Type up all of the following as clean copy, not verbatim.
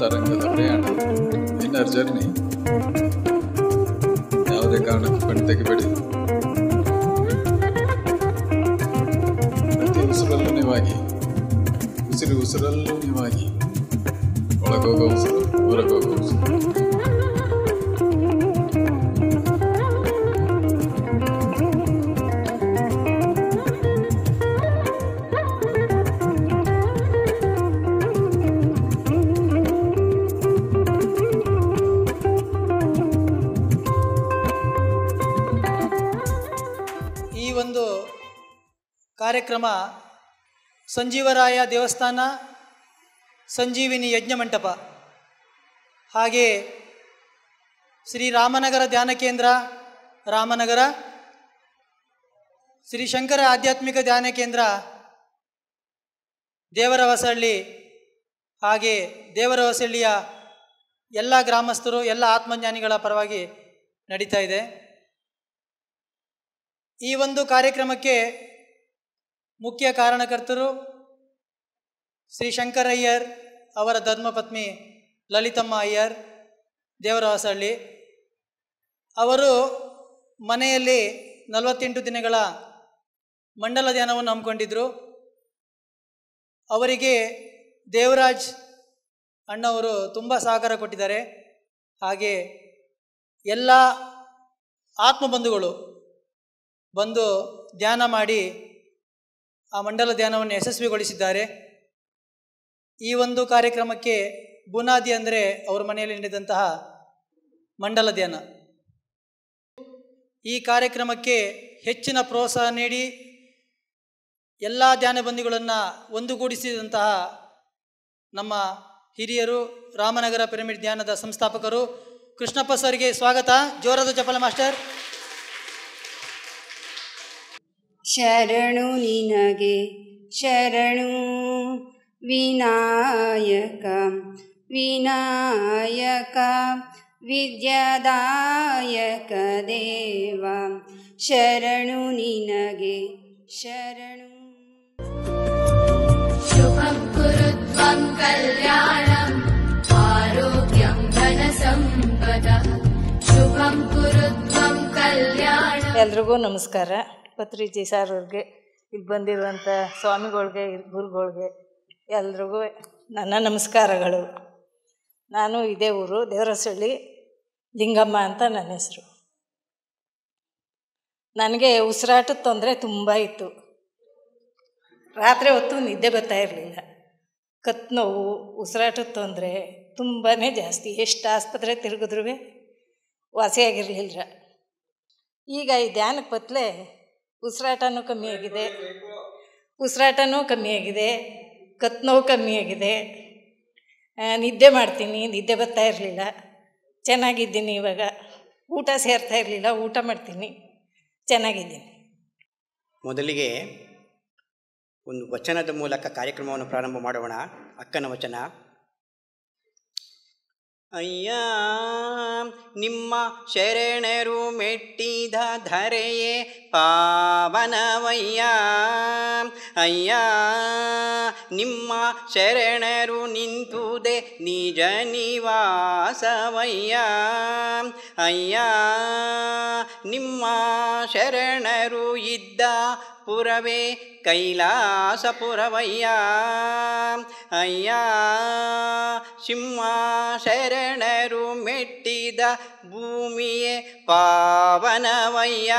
ಅಂತರಂಗದ ಪ್ರಯಾಣ, inner journey. ಯಾವುದೇ ಕಾರಣಕ್ಕೂ ಕಣ್ಣು ತೆಗಿಬೇಡಿ. ಪ್ರತಿ ಉಸಿರಲ್ಲೂ ನೀವಾಗಿ, ಉಸಿರಲ್ಲೂ ನೀವಾಗಿ, ಒಳಗೋಗೋ ಉಸಿರು, ಹೊರಗೋಗೋ ಉಸಿರು. ಒಂದು ಕಾರ್ಯಕ್ರಮ ಸಂಜೀವರಾಯ ದೇವಸ್ಥಾನ, ಸಂಜೀವಿನಿ ಯಜ್ಞ ಮಂಟಪ, ಹಾಗೆ ಶ್ರೀ ರಾಮನಗರ ಧ್ಯಾನ ಕೇಂದ್ರ ರಾಮನಗರ, ಶ್ರೀ ಶಂಕರ ಆಧ್ಯಾತ್ಮಿಕ ಧ್ಯಾನ ಕೇಂದ್ರ ದೇವರಹೊಸಳ್ಳಿ, ಹಾಗೆ ದೇವರಹೊಸಳ್ಳಿಯ ಎಲ್ಲ ಗ್ರಾಮಸ್ಥರು, ಎಲ್ಲ ಆತ್ಮಜ್ಞಾನಿಗಳ ಪರವಾಗಿ ನಡೀತಾ ಇದೆ. ಈ ಒಂದು ಕಾರ್ಯಕ್ರಮಕ್ಕೆ ಮುಖ್ಯ ಕಾರಣಕರ್ತರು ಶ್ರೀ ಶಂಕರ ಅಯ್ಯರ್, ಅವರ ಧರ್ಮಪತ್ನಿ ಲಲಿತಮ್ಮ ಅಯ್ಯರ್, ದೇವರಹೊಸಳ್ಳಿ. ಅವರು ಮನೆಯಲ್ಲಿ 48 ದಿನಗಳ ಮಂಡಲ ಧ್ಯಾನವನ್ನು ಹಮ್ಮಿಕೊಂಡಿದ್ದರು. ಅವರಿಗೆ ದೇವರಾಜ್ ಅಣ್ಣವರು ತುಂಬ ಸಹಕಾರ ಕೊಟ್ಟಿದ್ದಾರೆ. ಹಾಗೆ ಎಲ್ಲ ಆತ್ಮಬಂಧುಗಳು ಬಂದು ಧ್ಯಾನ ಮಾಡಿ ಆ ಮಂಡಲ ಧ್ಯಾನವನ್ನು ಯಶಸ್ವಿಗೊಳಿಸಿದ್ದಾರೆ. ಈ ಒಂದು ಕಾರ್ಯಕ್ರಮಕ್ಕೆ ಬುನಾದಿ ಅಂದರೆ ಅವರ ಮನೆಯಲ್ಲಿ ನಡೆದಂತಹ ಮಂಡಲ ಧ್ಯಾನ. ಈ ಕಾರ್ಯಕ್ರಮಕ್ಕೆ ಹೆಚ್ಚಿನ ಪ್ರೋತ್ಸಾಹ ನೀಡಿ ಎಲ್ಲ ಧ್ಯಾನ ಬಂಧುಗಳನ್ನು ಒಂದುಗೂಡಿಸಿದಂತಹ ನಮ್ಮ ಹಿರಿಯರು, ರಾಮನಗರ ಪಿರಮಿಡ್ ಧ್ಯಾನದ ಸಂಸ್ಥಾಪಕರು ಕೃಷ್ಣಪ್ಪ ಸರ್ಗೆ ಸ್ವಾಗತ. ಜೋರಾದ ಚಪ್ಪಲ ಮಾಸ್ಟರ್. ಶರಣು ನಿನಗೆ ಶರಣು ವಿನಾಯಕ ವಿನಾಯಕ ವಿದ್ಯಾದಾಯಕ ದೇವ, ಶರಣು ನಿನಗೆ ಶರಣು. ಶುಭಂ ಕುರುತ್ವಂ ಕಲ್ಯಾಣಂ ಆರೋಗ್ಯಂ ಧನ ಸಂಪದಃ. ಶುಭಂ ಕುರುತ್ವಂ ಕಲ್ಯಾಣ. ಎಲ್ರಿಗೂ ನಮಸ್ಕಾರ. ಪತ್ರಿಜಿ ಸಾರ್ ಅವ್ರಿಗೆ, ಇಲ್ಲಿ ಬಂದಿರುವಂಥ ಸ್ವಾಮಿಗಳಿಗೆ, ಗುರುಗಳಿಗೆ ಎಲ್ರಿಗೂ ನನ್ನ ನಮಸ್ಕಾರಗಳು. ನಾನು ಇದೇ ಊರು, ದೇವರಹೊಸಳ್ಳಿ, ಲಿಂಗಮ್ಮ ಅಂತ ನನ್ನ ಹೆಸರು. ನನಗೆ ಉಸಿರಾಟದ ತೊಂದರೆ ತುಂಬ ಇತ್ತು. ರಾತ್ರಿ ಹೊತ್ತು ನಿದ್ದೆ ಬರ್ತಾ ಇರಲಿಲ್ಲ. ಕತ್ತು ನೋವು, ಉಸಿರಾಟದ ತೊಂದರೆ ತುಂಬಾ ಜಾಸ್ತಿ. ಎಷ್ಟು ಆಸ್ಪತ್ರೆ ತಿರುಗಿದ್ರೂ ವಾಸಿಯಾಗಿರಲಿಲ್ಲ. ಈಗ ಈ ಧ್ಯಾನಕ್ಕೆ ಬತ್ತಲೆ ಉಸಿರಾಟನೂ ಕಮ್ಮಿಯಾಗಿದೆ, ಕತ್ತು ನೋವು ಕಮ್ಮಿಯಾಗಿದೆ. ನಿದ್ದೆ ಮಾಡ್ತೀನಿ, ನಿದ್ದೆ ಬರ್ತಾ ಇರಲಿಲ್ಲ. ಚೆನ್ನಾಗಿದ್ದೀನಿ. ಇವಾಗ ಊಟ ಸೇರ್ತಾ ಇರಲಿಲ್ಲ, ಊಟ ಮಾಡ್ತೀನಿ, ಚೆನ್ನಾಗಿದ್ದೀನಿ. ಮೊದಲಿಗೆ ಒಂದು ವಚನದ ಮೂಲಕ ಕಾರ್ಯಕ್ರಮವನ್ನು ಪ್ರಾರಂಭ ಮಾಡೋಣ. ಅಕ್ಕನ ವಚನ. ಅಯ್ಯ ನಿಮ್ಮ ಶರಣರು ಮೆಟ್ಟಿದ ಧರೆಯೇ ಪಾವನವಯ್ಯ. ಅಯ್ಯ ನಿಮ್ಮ ಶರಣರು ನಿಂತುದೆ ನಿಜ ನಿವಾಸವಯ್ಯ. ಅಯ್ಯ ನಿಮ್ಮ ಶರಣರು ಇದ್ದ ಪುರವೇ ಕೈಲಾಸಪುರವಯ್ಯ. ಅಯ್ಯ ಸಿಂಹ ಶರಣರು ಮೆಟ್ಟಿದ ಭೂಮಿಯೇ ಪಾವನವಯ್ಯ.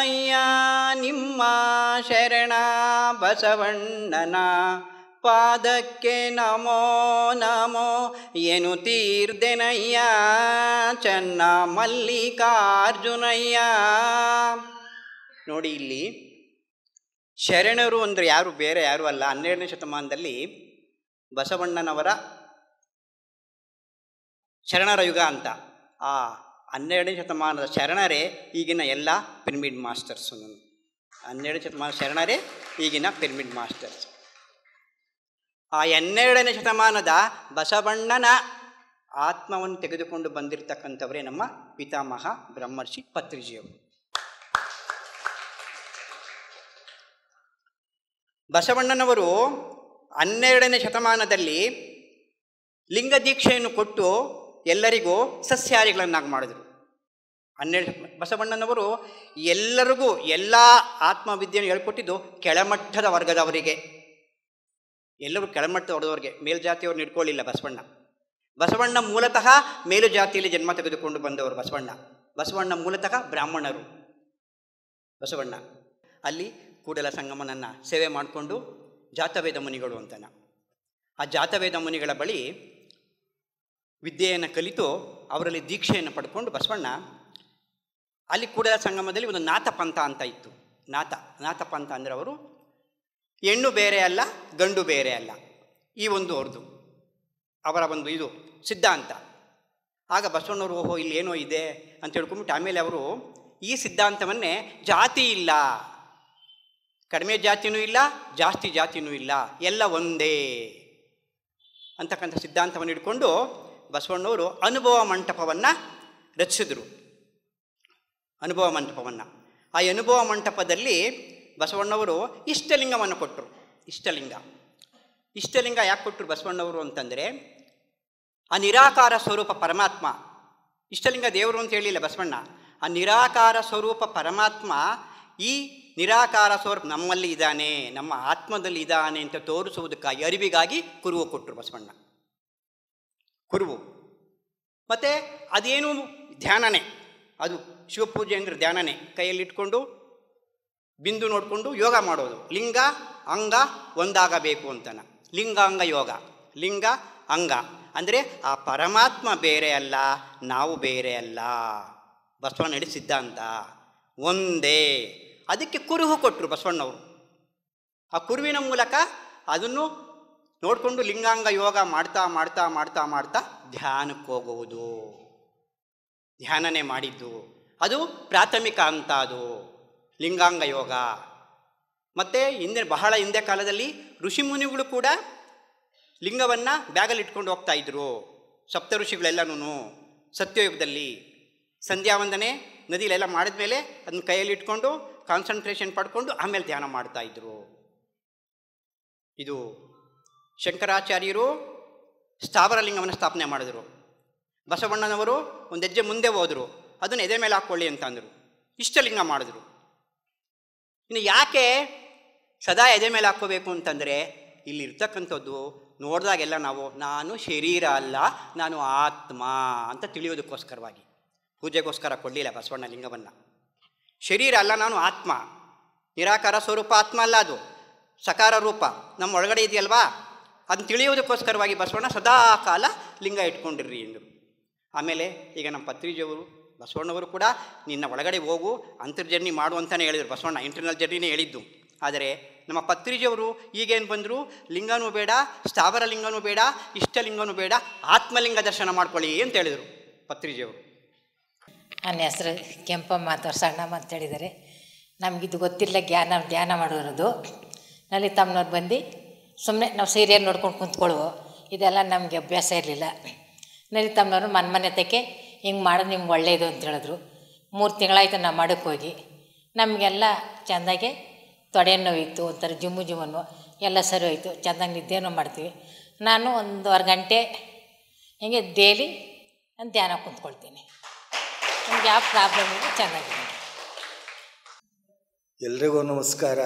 ಅಯ್ಯ ನಿಮ್ಮ ಶರಣ ಬಸವಣ್ಣನ ಪಾದಕ್ಕೆ ನಮೋ ನಮೋ ಎನ್ನುತ್ತೀರ್ದೆನಯ್ಯ ಚನ್ನ ಮಲ್ಲಿಕಾರ್ಜುನಯ್ಯ. ನೋಡಿ, ಇಲ್ಲಿ ಶರಣರು ಅಂದರೆ ಯಾರು ಬೇರೆ ಯಾರೂ ಅಲ್ಲ. 12ನೇ ಶತಮಾನದಲ್ಲಿ ಬಸವಣ್ಣನವರ ಶರಣರ ಯುಗ ಅಂತ. ಆ 12ನೇ ಶತಮಾನದ ಶರಣರೇ ಈಗಿನ ಎಲ್ಲ ಪಿರಮಿಡ್ ಮಾಸ್ಟರ್ಸು. 12ನೇ ಶತಮಾನದ ಶರಣರೇ ಈಗಿನ ಪಿರಮಿಡ್ ಮಾಸ್ಟರ್ಸ್. ಆ 12ನೇ ಶತಮಾನದ ಬಸವಣ್ಣನ ಆತ್ಮವನ್ನು ತೆಗೆದುಕೊಂಡು ಬಂದಿರತಕ್ಕಂಥವರೇ ನಮ್ಮ ಪಿತಾಮಹ ಬ್ರಹ್ಮರ್ಷಿ ಪತ್ರಿಜಿಯವರು. ಬಸವಣ್ಣನವರು 12ನೇ ಶತಮಾನದಲ್ಲಿ ಲಿಂಗ ದೀಕ್ಷೆಯನ್ನು ಕೊಟ್ಟು ಎಲ್ಲರಿಗೂ ಸಸ್ಯಾಹಾರಿಗಳನ್ನಾಗಿ ಮಾಡಿದರು. ಬಸವಣ್ಣನವರು ಎಲ್ಲರಿಗೂ ಎಲ್ಲ ಆತ್ಮವಿದ್ಯೆಯನ್ನು ಹೇಳ್ಕೊಟ್ಟಿದ್ದು ಕೆಳಮಟ್ಟದ ವರ್ಗದವರಿಗೆ. ಎಲ್ಲರೂ ಕೆಳಮಟ್ಟದ ವರ್ಗದವರಿಗೆ, ಮೇಲ್ಜಾತಿಯವ್ರನ್ನ ಇಟ್ಕೊಳ್ಳಿಲ್ಲ ಬಸವಣ್ಣ ಮೂಲತಃ ಮೇಲು ಜಾತಿಯಲ್ಲಿ ಜನ್ಮ ತೆಗೆದುಕೊಂಡು ಬಂದವರು ಬಸವಣ್ಣ ಮೂಲತಃ ಬ್ರಾಹ್ಮಣರು. ಬಸವಣ್ಣ ಅಲ್ಲಿ ಕೂಡಲ ಸಂಗಮನನ್ನು ಸೇವೆ ಮಾಡಿಕೊಂಡು ಜಾತವೇದ ಮುನಿಗಳು ಅಂತನ. ಆ ಜಾತವೇದ ಮುನಿಗಳ ಬಳಿ ವಿದ್ಯೆಯನ್ನು ಕಲಿತು ಅವರಲ್ಲಿ ದೀಕ್ಷೆಯನ್ನು ಪಡ್ಕೊಂಡು ಬಸವಣ್ಣ ಅಲ್ಲಿ ಕೂಡಲ ಸಂಗಮದಲ್ಲಿ ಒಂದು ನಾಥಪಂಥ ಅಂತ ಇತ್ತು. ನಾಥಪಂಥ ಅಂದರೆ ಅವರು ಹೆಣ್ಣು ಬೇರೆ ಅಲ್ಲ, ಗಂಡು ಬೇರೆ ಅಲ್ಲ, ಈ ಒಂದು ಅವ್ರದ್ದು ಅವರ ಒಂದು ಇದು ಸಿದ್ಧಾಂತ. ಆಗ ಬಸವಣ್ಣವರು ಓಹೋ ಇಲ್ಲಿ ಏನೋ ಇದೆ ಅಂತ ಹೇಳ್ಕೊಂಬಿಟ್ಟು ಆಮೇಲೆ ಅವರು ಈ ಸಿದ್ಧಾಂತವನ್ನೇ ಜಾತಿ ಇಲ್ಲ, ಕಡಿಮೆ ಜಾತಿನೂ ಇಲ್ಲ, ಜಾಸ್ತಿ ಜಾತಿನೂ ಇಲ್ಲ, ಎಲ್ಲ ಒಂದೇ ಅಂತಕ್ಕಂಥ ಸಿದ್ಧಾಂತವನ್ನು ಇಟ್ಕೊಂಡು ಬಸವಣ್ಣವರು ಅನುಭವ ಮಂಟಪವನ್ನು ರಚಿಸಿದರು. ಅನುಭವ ಮಂಟಪವನ್ನು, ಆ ಅನುಭವ ಮಂಟಪದಲ್ಲಿ ಬಸವಣ್ಣವರು ಇಷ್ಟಲಿಂಗವನ್ನು ಕೊಟ್ಟರು. ಇಷ್ಟಲಿಂಗ ಯಾಕೆ ಕೊಟ್ಟರು ಬಸವಣ್ಣವರು ಅಂತಂದರೆ, ಆ ನಿರಾಕಾರ ಸ್ವರೂಪ ಪರಮಾತ್ಮ, ಇಷ್ಟಲಿಂಗ ದೇವರು ಅಂತ ಹೇಳಿಲ್ಲ ಬಸವಣ್ಣ, ಆ ನಿರಾಕಾರ ಸ್ವರೂಪ ಪರಮಾತ್ಮ ಈ ನಿರಾಕಾರ ಸ್ವರೂಪ ನಮ್ಮಲ್ಲಿ ಇದ್ದಾನೆ, ನಮ್ಮ ಆತ್ಮದಲ್ಲಿ ಇದ್ದಾನೆ ಅಂತ ತೋರಿಸುವುದಕ್ಕಾಗಿ ಅರಿವಿಗಾಗಿ ಕುರುವು ಕೊಟ್ಟರು ಬಸವಣ್ಣ. ಕುರುವು ಮತ್ತು ಅದೇನು ಧ್ಯಾನನೇ, ಅದು ಶಿವಪೂಜೆ ಅಂದರೆ ಧ್ಯಾನನೇ. ಕೈಯಲ್ಲಿಟ್ಕೊಂಡು ಬಿಂದು ನೋಡಿಕೊಂಡು ಯೋಗ ಮಾಡೋದು. ಲಿಂಗ ಅಂಗ ಒಂದಾಗಬೇಕು ಅಂತನ, ಲಿಂಗಾಂಗ ಯೋಗ. ಲಿಂಗ ಅಂಗ ಅಂದರೆ ಆ ಪರಮಾತ್ಮ ಬೇರೆ ಅಲ್ಲ, ನಾವು ಬೇರೆ ಅಲ್ಲ, ಬಸವಣ್ಣ ಹೇಳಿ ಸಿದ್ಧಾಂತ ಒಂದೇ. ಅದಕ್ಕೆ ಕುರುಹು ಕೊಟ್ಟರು ಬಸವಣ್ಣವರು. ಆ ಕುರುವಿನ ಮೂಲಕ ಅದನ್ನು ನೋಡಿಕೊಂಡು ಲಿಂಗಾಂಗ ಯೋಗ ಮಾಡ್ತಾ ಮಾಡ್ತಾ ಮಾಡ್ತಾ ಮಾಡ್ತಾ ಧ್ಯಾನಕ್ಕೆ ಹೋಗುವುದು. ಧ್ಯಾನನೇ ಮಾಡಿದ್ದು ಅದು ಪ್ರಾಥಮಿಕ ಹಂತ, ಅದು ಲಿಂಗಾಂಗ ಯೋಗ. ಮತ್ತು ಬಹಳ ಹಿಂದೆ ಕಾಲದಲ್ಲಿ ಋಷಿಮುನಿಗಳು ಕೂಡ ಲಿಂಗವನ್ನು ಬ್ಯಾಗಲ್ಲಿ ಇಟ್ಕೊಂಡು ಹೋಗ್ತಾ ಇದ್ರು. ಸಪ್ತ ಋಷಿಗಳೆಲ್ಲನೂ ಸತ್ಯಯುಗದಲ್ಲಿ ಸಂಧ್ಯಾವಂದನೆ ನದಿಲೆಲ್ಲ ಮಾಡಿದ ಮೇಲೆ ಅದನ್ನ ಕೈಯಲ್ಲಿ ಇಟ್ಕೊಂಡು ಕಾನ್ಸಂಟ್ರೇಷನ್ ಪಡ್ಕೊಂಡು ಆಮೇಲೆ ಧ್ಯಾನ ಮಾಡ್ತಾಯಿದ್ರು. ಇದು ಶಂಕರಾಚಾರ್ಯರು ಸ್ಥಾವರ ಲಿಂಗವನ್ನು ಸ್ಥಾಪನೆ ಮಾಡಿದ್ರು. ಬಸವಣ್ಣನವರು ಒಂದು ಹೆಜ್ಜೆ ಮುಂದೆ ಹೋದರು, ಅದನ್ನು ಎದೆ ಮೇಲೆ ಹಾಕ್ಕೊಳ್ಳಿ ಅಂತ ಅಂದರು, ಇಷ್ಟಲಿಂಗ ಮಾಡಿದ್ರು. ಇನ್ನು ಯಾಕೆ ಸದಾ ಎದೆ ಮೇಲೆ ಹಾಕ್ಕೋಬೇಕು ಅಂತಂದರೆ, ಇಲ್ಲಿರ್ತಕ್ಕಂಥದ್ದು ನೋಡಿದಾಗೆಲ್ಲ ನಾನು ಶರೀರ ಅಲ್ಲ, ನಾನು ಆತ್ಮ ಅಂತ ತಿಳಿಯೋದಕ್ಕೋಸ್ಕರವಾಗಿ, ಪೂಜೆಗೋಸ್ಕರ ಕೊಡಲಿಲ್ಲ ಬಸವಣ್ಣ ಲಿಂಗವನ್ನು. ಶರೀರ ಅಲ್ಲ, ನಾನು ಆತ್ಮ, ನಿರಾಕಾರ ಸ್ವರೂಪ ಆತ್ಮ ಅಲ್ಲ, ಅದು ಸಕಾರ ರೂಪ ನಮ್ಮ ಒಳಗಡೆ ಇದೆಯಲ್ವಾ, ಅದನ್ನು ತಿಳಿಯೋದಕ್ಕೋಸ್ಕರವಾಗಿ ಬಸವಣ್ಣ ಸದಾ ಕಾಲ ಲಿಂಗ ಇಟ್ಕೊಂಡಿರ್ರಿ ಎಂದರು. ಆಮೇಲೆ ಈಗ ನಮ್ಮ ಪತ್ರಿಜಿಯವರು ಬಸವಣ್ಣವರು ಕೂಡ ನಿನ್ನ ಒಳಗಡೆ ಹೋಗು ಅಂತರ್ಜರ್ನಿ ಮಾಡು ಅಂತಲೇ ಹೇಳಿದರು. ಬಸವಣ್ಣ ಇಂಟರ್ನಲ್ ಜರ್ನಿನೇ ಹೇಳಿದ್ದು. ಆದರೆ ನಮ್ಮ ಪತ್ರಿಜಿಯವರು ಈಗೇನು ಬಂದರು, ಲಿಂಗನೂ ಬೇಡ, ಸ್ಥಾವರ ಲಿಂಗನೂ ಬೇಡ, ಇಷ್ಟಲಿಂಗನೂ ಬೇಡ, ಆತ್ಮಲಿಂಗ ದರ್ಶನ ಮಾಡ್ಕೊಳ್ಳಿ ಅಂತ ಹೇಳಿದರು ಪತ್ರಿಜಿಯವರು. ನನ್ನ ಹೆಸರು ಕೆಂಪಮ್ಮ ತೋರ್ಸಣ್ಣ ಅಂತ ಹೇಳಿದ್ದಾರೆ. ನಮಗಿದು ಗೊತ್ತಿಲ್ಲ, ಧ್ಯಾನ ಮಾಡೋದು. ನಲ್ಲಿ ತಮ್ಮನವ್ರು ಬಂದು ಸುಮ್ಮನೆ ನಾವು ಸೀರಿಯಲ್ ನೋಡ್ಕೊಂಡು ಕುಂತ್ಕೊಳ್ಳುವು, ಇದೆಲ್ಲ ನಮಗೆ ಅಭ್ಯಾಸ ಇರಲಿಲ್ಲ. ನರಿತಮ್ಮನವರು ಮನೆ ತಕ್ಕೆ ಹಿಂಗೆ ಮಾಡೋದು ನಿಮ್ಗೆ ಒಳ್ಳೆಯದು ಅಂತ ಹೇಳಿದ್ರು. 3 ತಿಂಗಳಾಯ್ತು ನಾವು ಮಾಡಕ್ಕೆ ಹೋಗಿ. ನಮಗೆಲ್ಲ ಚೆಂದಾಗೆ ತೊಡೆ ನೋವಿತ್ತು, ಒಂಥರ ಜುಮ್ಮನ್ನು ಎಲ್ಲ ಸರಿ ಹೋಯ್ತು. ಚೆಂದಾಗಿ ನಿದ್ದೆನೂ ಮಾಡ್ತೀವಿ. ನಾನು 1.5 ಗಂಟೆ ಹಿಂಗೆ ಡೈಲಿ ನಾನು ಧ್ಯಾನ ಕುಂತ್ಕೊಳ್ತೀನಿ. ನಮ್ಗೆ ಯಾವ ಪ್ರಾಬ್ಲಮ್ ಇಲ್ಲ, ಚೆನ್ನಾಗಿದೆ. ಎಲ್ರಿಗೂ ನಮಸ್ಕಾರ.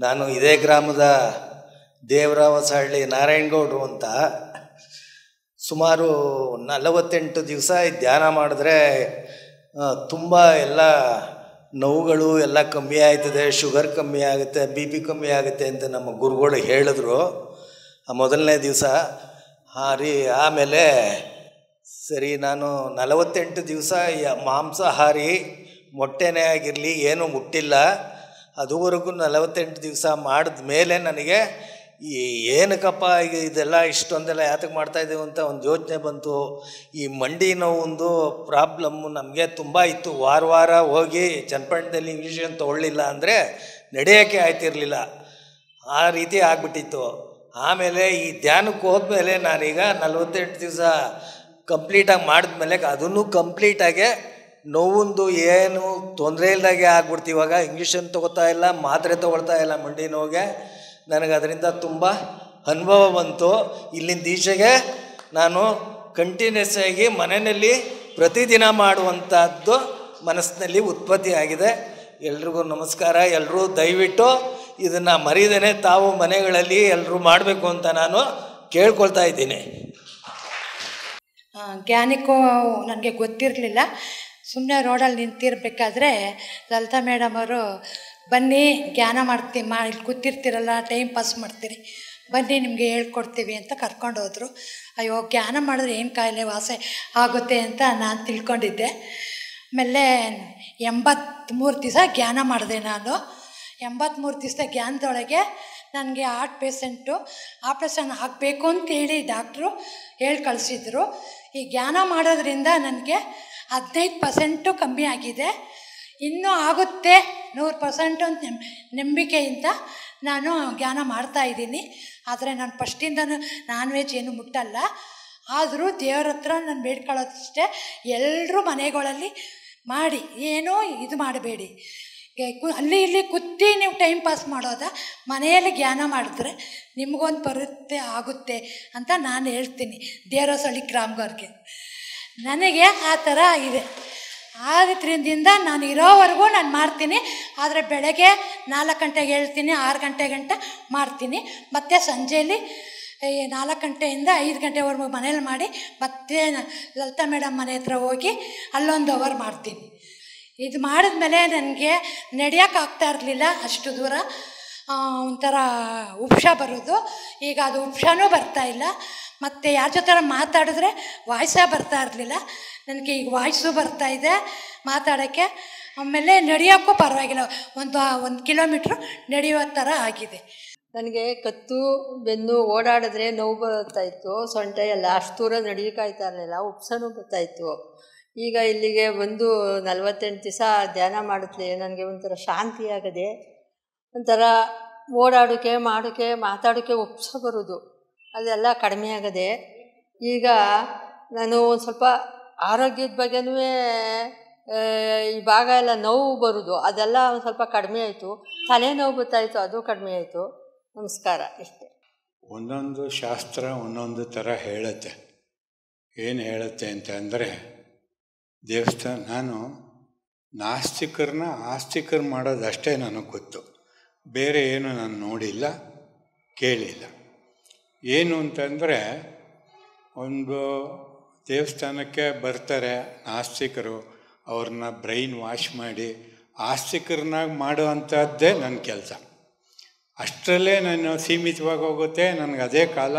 ನಾನು ಇದೇ ಗ್ರಾಮದ ದೇವರಾವಸಹಳ್ಳಿ ನಾರಾಯಣಗೌಡರು ಅಂತ. ಸುಮಾರು 48 ದಿವಸ ಧ್ಯಾನ ಮಾಡಿದ್ರೆ ತುಂಬ ಎಲ್ಲ ನೋವುಗಳು ಎಲ್ಲ ಕಮ್ಮಿ ಆಯ್ತದೆ, ಶುಗರ್ ಕಮ್ಮಿ ಆಗುತ್ತೆ, BP ಕಮ್ಮಿ ಆಗುತ್ತೆ ಅಂತ ನಮ್ಮ ಗುರುಗಳು ಹೇಳಿದ್ರು ಮೊದಲನೇ ದಿವಸ. ಆಮೇಲೆ ಸರಿ ನಾನು 48 ದಿವಸ ಮಾಂಸಾಹಾರಿ, ಮೊಟ್ಟೆನೇ ಆಗಿರಲಿ ಏನೂ ಮುಟ್ಟಿಲ್ಲ. ಅದುವರೆಗೂ 48 ದಿವಸ ಮಾಡಿದ ಮೇಲೆ ನನಗೆ ಏನಕ್ಕಪ್ಪ ಇದೆಲ್ಲ ಇಷ್ಟೊಂದೆಲ್ಲ ಯಾತಕ್ಕೆ ಮಾಡ್ತಾಯಿದ್ದೀವಿ ಅಂತ ಒಂದು ಯೋಚನೆ ಬಂತು. ಈ ಮಂಡಿ ನೋವೊಂದು ಪ್ರಾಬ್ಲಮ್ಮು ನಮಗೆ ತುಂಬ ಇತ್ತು. ವಾರ ಹೋಗಿ ಚನ್ನಪಟ್ಟಣದಲ್ಲಿ ಇಂಜೆಕ್ಷನ್ ತೊಗೊಳ್ಳಿಲ್ಲ ಅಂದರೆ ನಡೆಯೋಕ್ಕೆ ಆಯ್ತಿರಲಿಲ್ಲ, ಆ ರೀತಿ ಆಗಿಬಿಟ್ಟಿತ್ತು. ಆಮೇಲೆ ಈ ಧ್ಯಾನಕ್ಕೆ ಹೋದ್ಮೇಲೆ ನಾನೀಗ 48 ದಿವಸ ಕಂಪ್ಲೀಟಾಗಿ ಮಾಡಿದ್ಮೇಲೆ ಅದನ್ನು ಕಂಪ್ಲೀಟಾಗೆ ನೋವೊಂದು ಏನು ತೊಂದರೆ ಇಲ್ದಾಗೆ ಆಗ್ಬಿಡ್ತು. ಇವಾಗ ಇಂಜೆಕ್ಷನ್ ತೊಗೋತಾ ಇಲ್ಲ, ಮಾತ್ರೆ ತೊಗೊಳ್ತಾ ಇಲ್ಲ ಮಂಡಿ ನೋವಿಗೆ. ನನಗೆ ಅದರಿಂದ ತುಂಬ ಅನುಭವ ಬಂತು. ಇಲ್ಲಿಂದ ಈಚೆಗೆ ನಾನು ಕಂಟಿನ್ಯೂಸ್ ಆಗಿ ಮನೆಯಲ್ಲಿ ಪ್ರತಿದಿನ ಮಾಡುವಂಥದ್ದು ಮನಸ್ಸಿನಲ್ಲಿ ಉತ್ಪತ್ತಿ ಆಗಿದೆ. ಎಲ್ರಿಗೂ ನಮಸ್ಕಾರ. ಎಲ್ಲರೂ ದಯವಿಟ್ಟು ಇದನ್ನು ಮರೀದೇನೆ ತಾವು ಮನೆಗಳಲ್ಲಿ ಎಲ್ಲರೂ ಮಾಡಬೇಕು ಅಂತ ನಾನು ಕೇಳ್ಕೊಳ್ತಾ ಇದ್ದೀನಿ. ಜ್ಞಾನಿಕೋ ನನಗೆ ಗೊತ್ತಿರಲಿಲ್ಲ. ಸುಮ್ಮನೆ ರೋಡಲ್ಲಿ ನಿಂತಿರ್ಬೇಕಾದ್ರೆ ಲಲಿತಾ ಮೇಡಮ್ ಅವರು ಬನ್ನಿ ಧ್ಯಾನ ಇಲ್ಲಿ ಕೂತಿರ್ತೀರಲ್ಲ, ಟೈಮ್ ಪಾಸ್ ಮಾಡ್ತೀರಿ, ಬನ್ನಿ ನಿಮಗೆ ಹೇಳ್ಕೊಡ್ತೀವಿ ಅಂತ ಕರ್ಕೊಂಡು ಹೋದರು. ಅಯ್ಯೋ, ಧ್ಯಾನ ಮಾಡಿದ್ರೆ ಏನು ಕಾಯಿಲೆ ವಾಸಿ ಆಗುತ್ತೆ ಅಂತ ನಾನು ತಿಳ್ಕೊಂಡಿದ್ದೆ. ಆಮೇಲೆ 83 ದಿವಸ ಧ್ಯಾನ ಮಾಡಿದೆ ನಾನು. 83 ದಿವಸ ಧ್ಯಾನದೊಳಗೆ ನನಗೆ ಹಾರ್ಟ್ ಪೇಷೆಂಟು ಆಪ್ರೇಷನ್ ಆಗಬೇಕು ಅಂತೇಳಿ ಡಾಕ್ಟ್ರು ಹೇಳಿ ಕಳಿಸಿದ್ರು. ಈ ಧ್ಯಾನ ಮಾಡೋದ್ರಿಂದ ನನಗೆ 15% ಕಮ್ಮಿ ಆಗಿದೆ. ಇನ್ನೂ ಆಗುತ್ತೆ 100% ಅಂತ ನಂಬಿಕೆಯಿಂದ ನಾನು ಧ್ಯಾನ ಮಾಡ್ತಾಯಿದ್ದೀನಿ. ಆದರೆ ನಾನು ಫಸ್ಟಿಂದನೂ ನಾನ್ ವೆಜ್ ಏನು ಮುಟ್ಟಲ್ಲ. ಆದರೂ ದೇವ್ರ ಹತ್ರ ನಾನು ಬೇಡ್ಕೊಳ್ಳೋದಷ್ಟೇ, ಎಲ್ಲರೂ ಮನೆಗಳಲ್ಲಿ ಮಾಡಿ ಏನೂ ಇದು ಮಾಡಬೇಡಿ. ಅಲ್ಲಿ ಇಲ್ಲಿ ಕೂತಿ ನೀವು ಟೈಮ್ ಪಾಸ್ ಮಾಡೋದ, ಮನೆಯಲ್ಲಿ ಧ್ಯಾನ ಮಾಡಿದ್ರೆ ನಿಮಗೊಂದು ಬರುತ್ತೆ ಆಗುತ್ತೆ ಅಂತ ನಾನು ಹೇಳ್ತೀನಿ ದೇವರಸಳ್ಳಿ ಗ್ರಾಮದವ್ರಿಗೆ. ನನಗೆ ಆ ಥರ ಇದೆ. ಆದ್ದರಿಂದ ನಾನು ಇರೋವರೆಗೂ ನಾನು ಮಾಡ್ತೀನಿ. ಆದರೆ ಬೆಳಗ್ಗೆ 4 ಗಂಟೆಗೆ ಹೇಳ್ತೀನಿ, 6 ಗಂಟೆ ಗಂಟ ಮಾಡ್ತೀನಿ. ಮತ್ತು ಸಂಜೆಯಲ್ಲಿ 4 ಗಂಟೆಯಿಂದ 5 ಗಂಟೆವರೆಗೂ ಮನೇಲಿ ಮಾಡಿ ಮತ್ತೆ ಲಲಿತಾ ಮೇಡಮ್ ಮನೆ ಹತ್ರ ಹೋಗಿ ಅಲ್ಲೊಂದು ಅವರ್ ಮಾಡ್ತೀನಿ. ಇದು ಮಾಡಿದ್ಮೇಲೆ ನನಗೆ ನಡೆಯೋಕ್ಕಾಗ್ತಾ ಇರಲಿಲ್ಲ ಅಷ್ಟು ದೂರ. ಒಂಥರ ಉಪ್ಷ ಬರೋದು. ಈಗ ಅದು ಉಪ್ಷನೂ ಬರ್ತಾಯಿಲ್ಲ. ಮತ್ತು ಯಾರ ಜೊತೆ ಮಾತಾಡಿದ್ರೆ ವಾಯ್ಸೇ ಬರ್ತಾ ಇರಲಿಲ್ಲ. ನನಗೆ ಈಗ ವಾಯ್ಸು ಬರ್ತಾಯಿದೆ ಮಾತಾಡೋಕ್ಕೆ. ಆಮೇಲೆ ನಡೆಯೋಕ್ಕೂ ಪರವಾಗಿಲ್ಲ, 1 ಕಿಲೋಮೀಟ್ರು ನಡೆಯೋ ಥರ ಆಗಿದೆ. ನನಗೆ ಕತ್ತು ಬೆನ್ನು ಓಡಾಡಿದ್ರೆ ನೋವು ಬರ್ತಾಯಿತ್ತು, ಸೊಂಟ ಎಲ್ಲ ಅಷ್ಟು ದೂರ ನಡೆಯೋಕ್ಕಾಗ್ತಾ ಇರಲಿಲ್ಲ, ಉಪ್ಸನೂ ಬರ್ತಾಯಿತ್ತು. ಈಗ ಇಲ್ಲಿಗೆ ಬಂದು 48 ದಿವಸ ಧ್ಯಾನ ಮಾಡಿದ್ರೆ ನನಗೆ ಒಂಥರ ಶಾಂತಿಯಾಗದೆ, ಒಂಥರ ಓಡಾಡೋಕ್ಕೆ ಮಾಡೋಕ್ಕೆ ಮಾತಾಡೋಕ್ಕೆ ಉಪ್ಸ ಬರೋದು ಅದೆಲ್ಲ ಕಡಿಮೆ ಆಗದೆ. ಈಗ ನಾನು ಒಂದು ಸ್ವಲ್ಪ ಆರೋಗ್ಯದ ಬಗ್ಗೆನೂ ಈ ಭಾಗ ಎಲ್ಲ ನೋವು ಬರೋದು ಅದೆಲ್ಲ ಒಂದು ಸ್ವಲ್ಪ ಕಡಿಮೆ ಆಯಿತು. ತಲೆನೋವು ಬರ್ತಾಯಿತ್ತು, ಅದು ಕಡಿಮೆ ಆಯಿತು. ನಮಸ್ಕಾರ. ಇಷ್ಟೇ. ಒಂದೊಂದು ಶಾಸ್ತ್ರ ಒಂದೊಂದು ಥರ ಹೇಳುತ್ತೆ. ಏನು ಹೇಳುತ್ತೆ ಅಂತ ಅಂದರೆ, ನಾನು ನಾಸ್ತಿಕರನ್ನ ಆಸ್ತಿಕರು ಮಾಡೋದಷ್ಟೇ ನನಗೆ ಗೊತ್ತು, ಬೇರೆ ಏನು ನಾನು ನೋಡಿಲ್ಲ ಕೇಳಿಲ್ಲ. ಏನು ಅಂತಂದರೆ, ಒಂದು ದೇವಸ್ಥಾನಕ್ಕೆ ಬರ್ತಾರೆ ನಾಸ್ತಿಕರು, ಅವ್ರನ್ನ ಬ್ರೈನ್ ವಾಶ್ ಮಾಡಿ ಆಸ್ತಿಕರನ್ನಾಗಿ ಮಾಡುವಂಥದ್ದೇ ನನ್ನ ಕೆಲಸ. ಅಷ್ಟರಲ್ಲೇ ನಾನು ಸೀಮಿತವಾಗಿ ಹೋಗುತ್ತೆ, ನನಗೆ ಅದೇ ಕಾಲ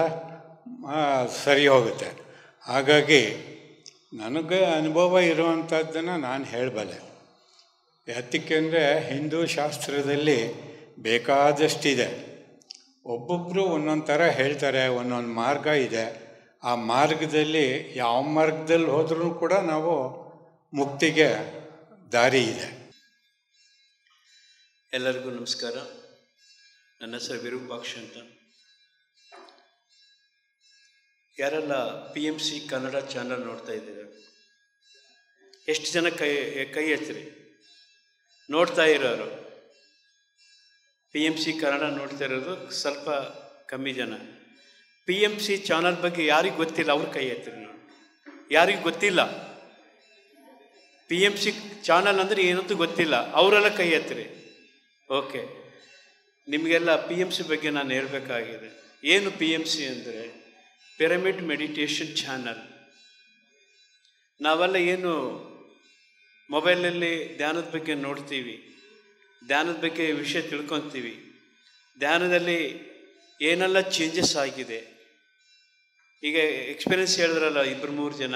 ಸರಿ ಹೋಗುತ್ತೆ. ಹಾಗಾಗಿ ನನಗೆ ಅನುಭವ ಇರುವಂಥದ್ದನ್ನು ನಾನು ಹೇಳಬಲ್ಲೆ. ಯಾತಕ್ಕೆ ಅಂದರೆ ಹಿಂದೂ ಶಾಸ್ತ್ರದಲ್ಲಿ ಬೇಕಾದಷ್ಟಿದೆ. ಒಬ್ಬೊಬ್ಬರು ಒಂದೊಂದು ಥರ ಹೇಳ್ತಾರೆ, ಒಂದೊಂದು ಮಾರ್ಗ ಇದೆ. ಆ ಮಾರ್ಗದಲ್ಲಿ ಯಾವ ಮಾರ್ಗದಲ್ಲಿ ಹೋದ್ರೂ ಕೂಡ ನಾವು ಮುಕ್ತಿಗೆ ದಾರಿ ಇದೆ. ಎಲ್ಲರಿಗೂ ನಮಸ್ಕಾರ. ನನ್ನ ಹೆಸರು ವಿರೂಪಾಕ್ಷ ಅಂತ. ಯಾರೆಲ್ಲ PMC ಕನ್ನಡ ಚಾನಲ್ ನೋಡ್ತಾ ಇದ್ದೀರಾ? ಎಷ್ಟು ಜನ ಕೈ ಎತ್ತಿರಿ? ನೋಡ್ತಾ ಇರೋರು PMC ಕನ್ನಡ ನೋಡ್ತಾ ಇರೋದು ಸ್ವಲ್ಪ ಕಮ್ಮಿ ಜನ. PMC ಚಾನಲ್ ಬಗ್ಗೆ ಯಾರಿಗೆ ಗೊತ್ತಿಲ್ಲ ಅವ್ರು ಕೈ ಎತ್ತಿರಿ. ನೋಡಿ, ಯಾರಿಗೂ ಗೊತ್ತಿಲ್ಲ PMC ಚಾನಲ್ ಅಂದರೆ ಏನಂತೂ ಗೊತ್ತಿಲ್ಲ, ಅವರೆಲ್ಲ ಕೈ ಎತ್ತಿರಿ. ಓಕೆ, ನಿಮಗೆಲ್ಲ PMC ಬಗ್ಗೆ ನಾನು ಹೇಳಬೇಕಾಗಿದೆ. ಏನು PMC ಅಂದರೆ ಪಿರಮಿಡ್ ಮೆಡಿಟೇಷನ್ ಚಾನಲ್. ನಾವೆಲ್ಲ ಏನು ಮೊಬೈಲಲ್ಲಿ ಧ್ಯಾನದ ಬಗ್ಗೆ ನೋಡ್ತೀವಿ, ಧ್ಯಾನದ ಬಗ್ಗೆ ವಿಷಯ ತಿಳ್ಕೊತೀವಿ, ಧ್ಯಾನದಲ್ಲಿ ಏನೆಲ್ಲ ಚೇಂಜಸ್ ಆಗಿದೆ. ಈಗ ಎಕ್ಸ್ಪೀರಿಯೆನ್ಸ್ ಹೇಳಿದ್ರಲ್ಲ 2-3 ಜನ,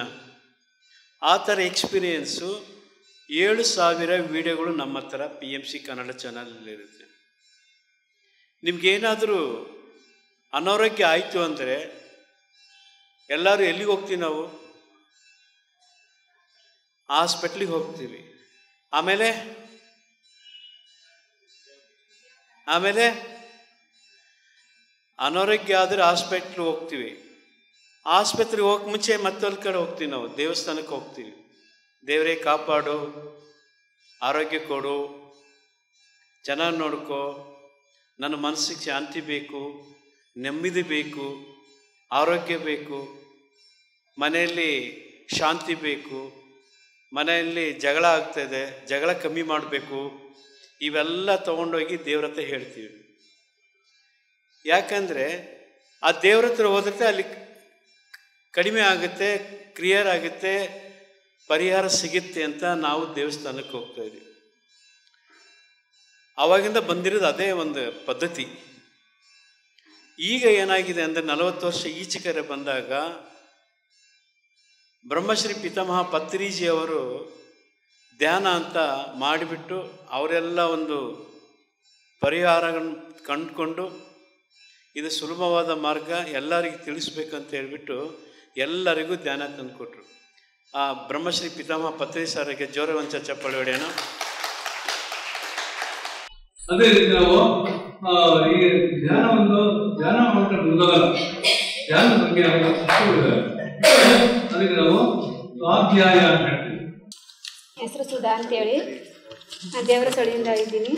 ಆ ಥರ ಎಕ್ಸ್ಪೀರಿಯೆನ್ಸು 7,000 ವೀಡಿಯೋಗಳು ನಮ್ಮ ಹತ್ರ PMC ಕನ್ನಡ ಚಾನಲಲ್ಲಿರುತ್ತೆ. ನಿಮಗೇನಾದರೂ ಅನಾರೋಗ್ಯ ಆಯಿತು ಅಂದರೆ ಎಲ್ಲರೂ ಎಲ್ಲಿಗೆ ಹೋಗ್ತೀವಿ? ನಾವು ಹಾಸ್ಪಿಟ್ಲಿಗೆ ಹೋಗ್ತೀವಿ. ಆಮೇಲೆ ಅನಾರೋಗ್ಯ ಆದರೆ ಹಾಸ್ಪಿಟ್ಲಿಗೆ ಹೋಗ್ತೀವಿ. ಆಸ್ಪತ್ರೆಗೆ ಹೋಗಕ್ಕೆ ಮುಂಚೆ ಮತ್ತೊಂದು ಕಡೆ ಹೋಗ್ತೀವಿ, ನಾವು ದೇವಸ್ಥಾನಕ್ಕೆ ಹೋಗ್ತೀವಿ. ದೇವರೇ ಕಾಪಾಡು, ಆರೋಗ್ಯ ಕೊಡು, ಚೆನ್ನಾಗಿ ನೋಡ್ಕೋ, ನನ್ನ ಮನಸ್ಸಿಗೆ ಶಾಂತಿ ಬೇಕು, ನೆಮ್ಮದಿ ಬೇಕು, ಆರೋಗ್ಯ ಬೇಕು, ಮನೆಯಲ್ಲಿ ಶಾಂತಿ ಬೇಕು, ಮನೆಯಲ್ಲಿ ಜಗಳ ಆಗ್ತಾಯಿದೆ, ಜಗಳ ಕಮ್ಮಿ ಮಾಡಬೇಕು. ಇವೆಲ್ಲ ತೊಗೊಂಡೋಗಿ ದೇವ್ರ ಹತ್ರ ಹೇಳ್ತೀವಿ. ಯಾಕಂದರೆ ಆ ದೇವ್ರ ಹತ್ರ ಹೋದ್ರೆ ಅಲ್ಲಿ ಕಡಿಮೆ ಆಗುತ್ತೆ, ಕ್ಲಿಯರ್ ಆಗುತ್ತೆ, ಪರಿಹಾರ ಸಿಗುತ್ತೆ ಅಂತ ನಾವು ದೇವಸ್ಥಾನಕ್ಕೆ ಹೋಗ್ತಾಯಿದ್ದೀವಿ. ಆವಾಗಿಂದ ಬಂದಿರೋದು ಅದೇ ಒಂದು ಪದ್ಧತಿ. ಈಗ ಏನಾಗಿದೆ ಅಂದರೆ 40 ವರ್ಷ ಈಚೆಕರೆ ಬಂದಾಗ ಬ್ರಹ್ಮಶ್ರೀ ಪಿತಾಮಹ ಪತ್ರಿಜಿಯವರು ಧ್ಯಾನ ಅಂತ ಮಾಡಿಬಿಟ್ಟು ಅವರೆಲ್ಲ ಒಂದು ಪರಿಹಾರಗಳನ್ನು ಕಂಡುಕೊಂಡು ಇದು ಸುಲಭವಾದ ಮಾರ್ಗ, ಎಲ್ಲರಿಗೂ ತಿಳಿಸ್ಬೇಕಂತ ಹೇಳಿಬಿಟ್ಟು ಎಲ್ಲರಿಗೂ ಧ್ಯಾನ ತಂದುಕೊಟ್ರು. ಆ ಬ್ರಹ್ಮಶ್ರೀ ಪಿತಾಮಹ ಪತ್ರಿ ಸಾರಿಗೆ ಜೋರ ವಂಚ ಚಪ್ಪಾಳೆ ಹೊಡೆಯೋಣ. ಅದೇ ರೀತಿ ನಾವು ಈ ಧ್ಯಾನ ಮಾಡ್ಕೊಂಡು ಮುಂದೋಗಲ್ಲ, ಧ್ಯಾನ ಬಗ್ಗೆ ಅದಕ್ಕೆ ನಾವು ಸ್ವಾಧ್ಯಾಯ ಅಂತ ಹೇಳ್ತೀವಿ. ಹೆಸರು ಸುಧಾ ಅಂತೇಳಿ ನಾನು ದೇವರ ಸಳಿಯಿಂದ ಇದ್ದೀನಿ.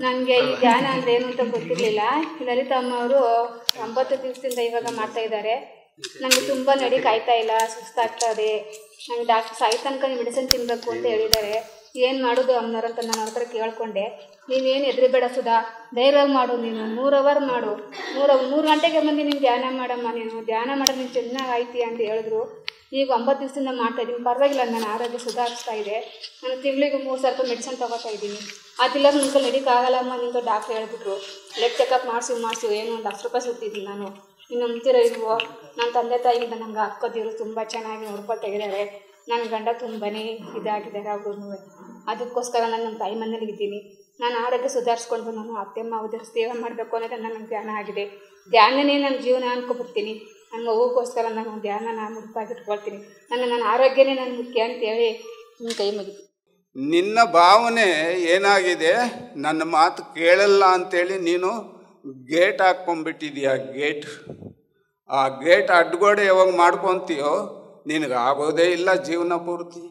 ನನಗೆ ಈ ಧ್ಯಾನ ಅಂದರೆ ಏನು ಅಂತ ಗೊತ್ತಿರಲಿಲ್ಲ. ಲಲಿತಾ ಅಮ್ಮವರು 9 ದಿವಸದಿಂದ ಇವಾಗ ಮಾಡ್ತಾ ಇದ್ದಾರೆ. ನನಗೆ ತುಂಬ ಕಾಯ್ತಾ ಇಲ್ಲ, ಸುಸ್ತಾಗ್ತದೆ. ನನಗೆ ಡಾಕ್ಟರ್ ಸಾಯಿ ತನಕ ಮೆಡಿಸಿನ್ ತಿನ್ನಬೇಕು ಅಂತ ಹೇಳಿದ್ದಾರೆ. ಏನು ಮಾಡೋದು ಅಮ್ಮನವ್ರು ಅಂತ ನಾನು ಅವ್ರ ಹತ್ರ ಕೇಳಿಕೊಂಡೆ. ನೀವೇನು ಹೆದರಿಬೇಡ ಸುಧಾ, ಧೈರ್ಯವಾಗಿ ಮಾಡು, ನೀನು 3 ಅವರ್ ಮಾಡು, 3 ಗಂಟೆಗೆ ಬಂದು ನೀನು ಧ್ಯಾನ ಮಾಡಮ್ಮ, ನೀನು ಧ್ಯಾನ ಮಾಡೋದು ನೀನು ಚೆನ್ನಾಗಿ ಆಯ್ತಿ ಅಂತ ಹೇಳಿದ್ರು. ಈಗ 9 ದಿವಸದಿಂದ ಮಾಡ್ತಾಯಿದ್ದೀನಿ, ಪರವಾಗಿಲ್ಲ, ನನ್ನ ಆರೋಗ್ಯ ಸುಧಾರಿಸ್ತಾ ಇದೆ. ನಾನು ತಿಂಗಳಿಗೆ 3 ಸಾವಿರ ಮೆಡಿಸಿನ್ ತೊಗೋತಾ ಇದ್ದೀನಿ. ಅದಿಲ್ಲ ನಿನ್ಗೆ ನಡೀಕಾಗಲ್ಲಮ್ಮ ನಿಂತು ಡಾಕ್ಟ್ರ್ ಹೇಳ್ಬಿಟ್ರು. ಬ್ಲಡ್ ಚೆಕಪ್ ಮಾಡಿಸಿ ಏನು 1 ಲಕ್ಷ ರೂಪಾಯಿ ಸುತ್ತಿದ್ದೀನಿ ನಾನು. ಇನ್ನು ನಂಬ್ತಿರೋ ಇಲ್ವೋ, ನನ್ನ ತಂದೆ ತಾಯಿಯಿಂದ ನಂಗೆ ಅಕ್ಕದಿರು ತುಂಬ ಚೆನ್ನಾಗಿ ನೋಡ್ಕೊಳ್ತಾ ಇದ್ದಾರೆ. ನನ್ನ ಗಂಡ ತುಂಬಾ ಇದಾಗಿದ್ದಾರೆ ಅವರು. ಅದಕ್ಕೋಸ್ಕರ ನಾನು ನಮ್ಮ ತಾಯಿ ಮನೇಲಿ ಇದ್ದೀನಿ. ನಾನು ಆರೋಗ್ಯ ಸುಧಾರಿಸ್ಕೊಂಡು ನಾನು ಅತ್ತೆ ಮಾವದರ ಸೇವೆ ಮಾಡಬೇಕು ಅನ್ನೋದು ನನಗೆ ಧ್ಯಾನ ಆಗಿದೆ. ಧ್ಯಾನನೇ ನನ್ನ ಜೀವನ ಅನ್ಕೊಬಿಡ್ತೀನಿ. ನನ್ನ ಮಗುಗೋಸ್ಕರ ನಾನು ಧ್ಯಾನ ಮುಟ್ಟಾಗಿಟ್ಕೊಳ್ತೀನಿ. ನನ್ನ ಆರೋಗ್ಯನೇ ನನ್ನ ಮುಖ್ಯ ಅಂತೇಳಿ ನಿಮ್ಮ ಕೈ ಮುಗಿದು. ನಿನ್ನ ಭಾವನೆ ಏನಾಗಿದೆ, ನನ್ನ ಮಾತು ಕೇಳಲ್ಲ ಅಂತೇಳಿ ನೀನು ಗೇಟ್ ಹಾಕ್ಕೊಂಡ್ಬಿಟ್ಟಿದೀಯ. ಆ ಗೇಟ್ ಅಡ್ಗೋಡೆ ಯಾವಾಗ ಮಾಡ್ಕೊತೀಯೋ ನಿನಗೆ ಆಗೋದೇ ಇಲ್ಲ ಜೀವನ ಪೂರ್ತಿ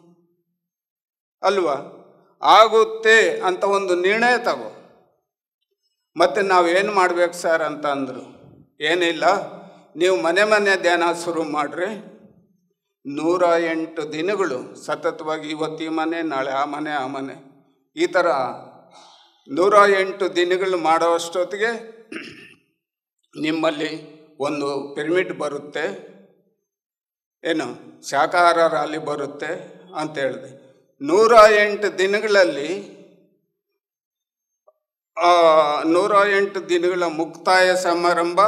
ಅಲ್ವಾ? ಆಗುತ್ತೆ ಅಂತ ಒಂದು ನಿರ್ಣಯ ತಗೋ. ಮತ್ತು ನಾವೇನು ಮಾಡ್ಬೇಕು ಸರ್ ಅಂತ ಅಂದರು. ಏನಿಲ್ಲ, ನೀವು ಮನೆ ಧ್ಯಾನ ಶುರು ಮಾಡಿರಿ. 108 ದಿನಗಳು ಸತತವಾಗಿ, ಇವತ್ತು ಈ ಮನೆ, ನಾಳೆ ಆ ಮನೆ ಈ ಥರ 108 ದಿನಗಳು ಮಾಡೋ ಅಷ್ಟೊತ್ತಿಗೆ ನಿಮ್ಮಲ್ಲಿ ಒಂದು ಪಿರಮಿಡ್ ಬರುತ್ತೆ, ಏನು ಶಾಖಾಹಾರ ರಾಲಿ ಬರುತ್ತೆ ಅಂತ ಹೇಳಿದೆ. 108 ದಿನಗಳಲ್ಲಿ 108 ದಿನಗಳ ಮುಕ್ತಾಯ ಸಮಾರಂಭ,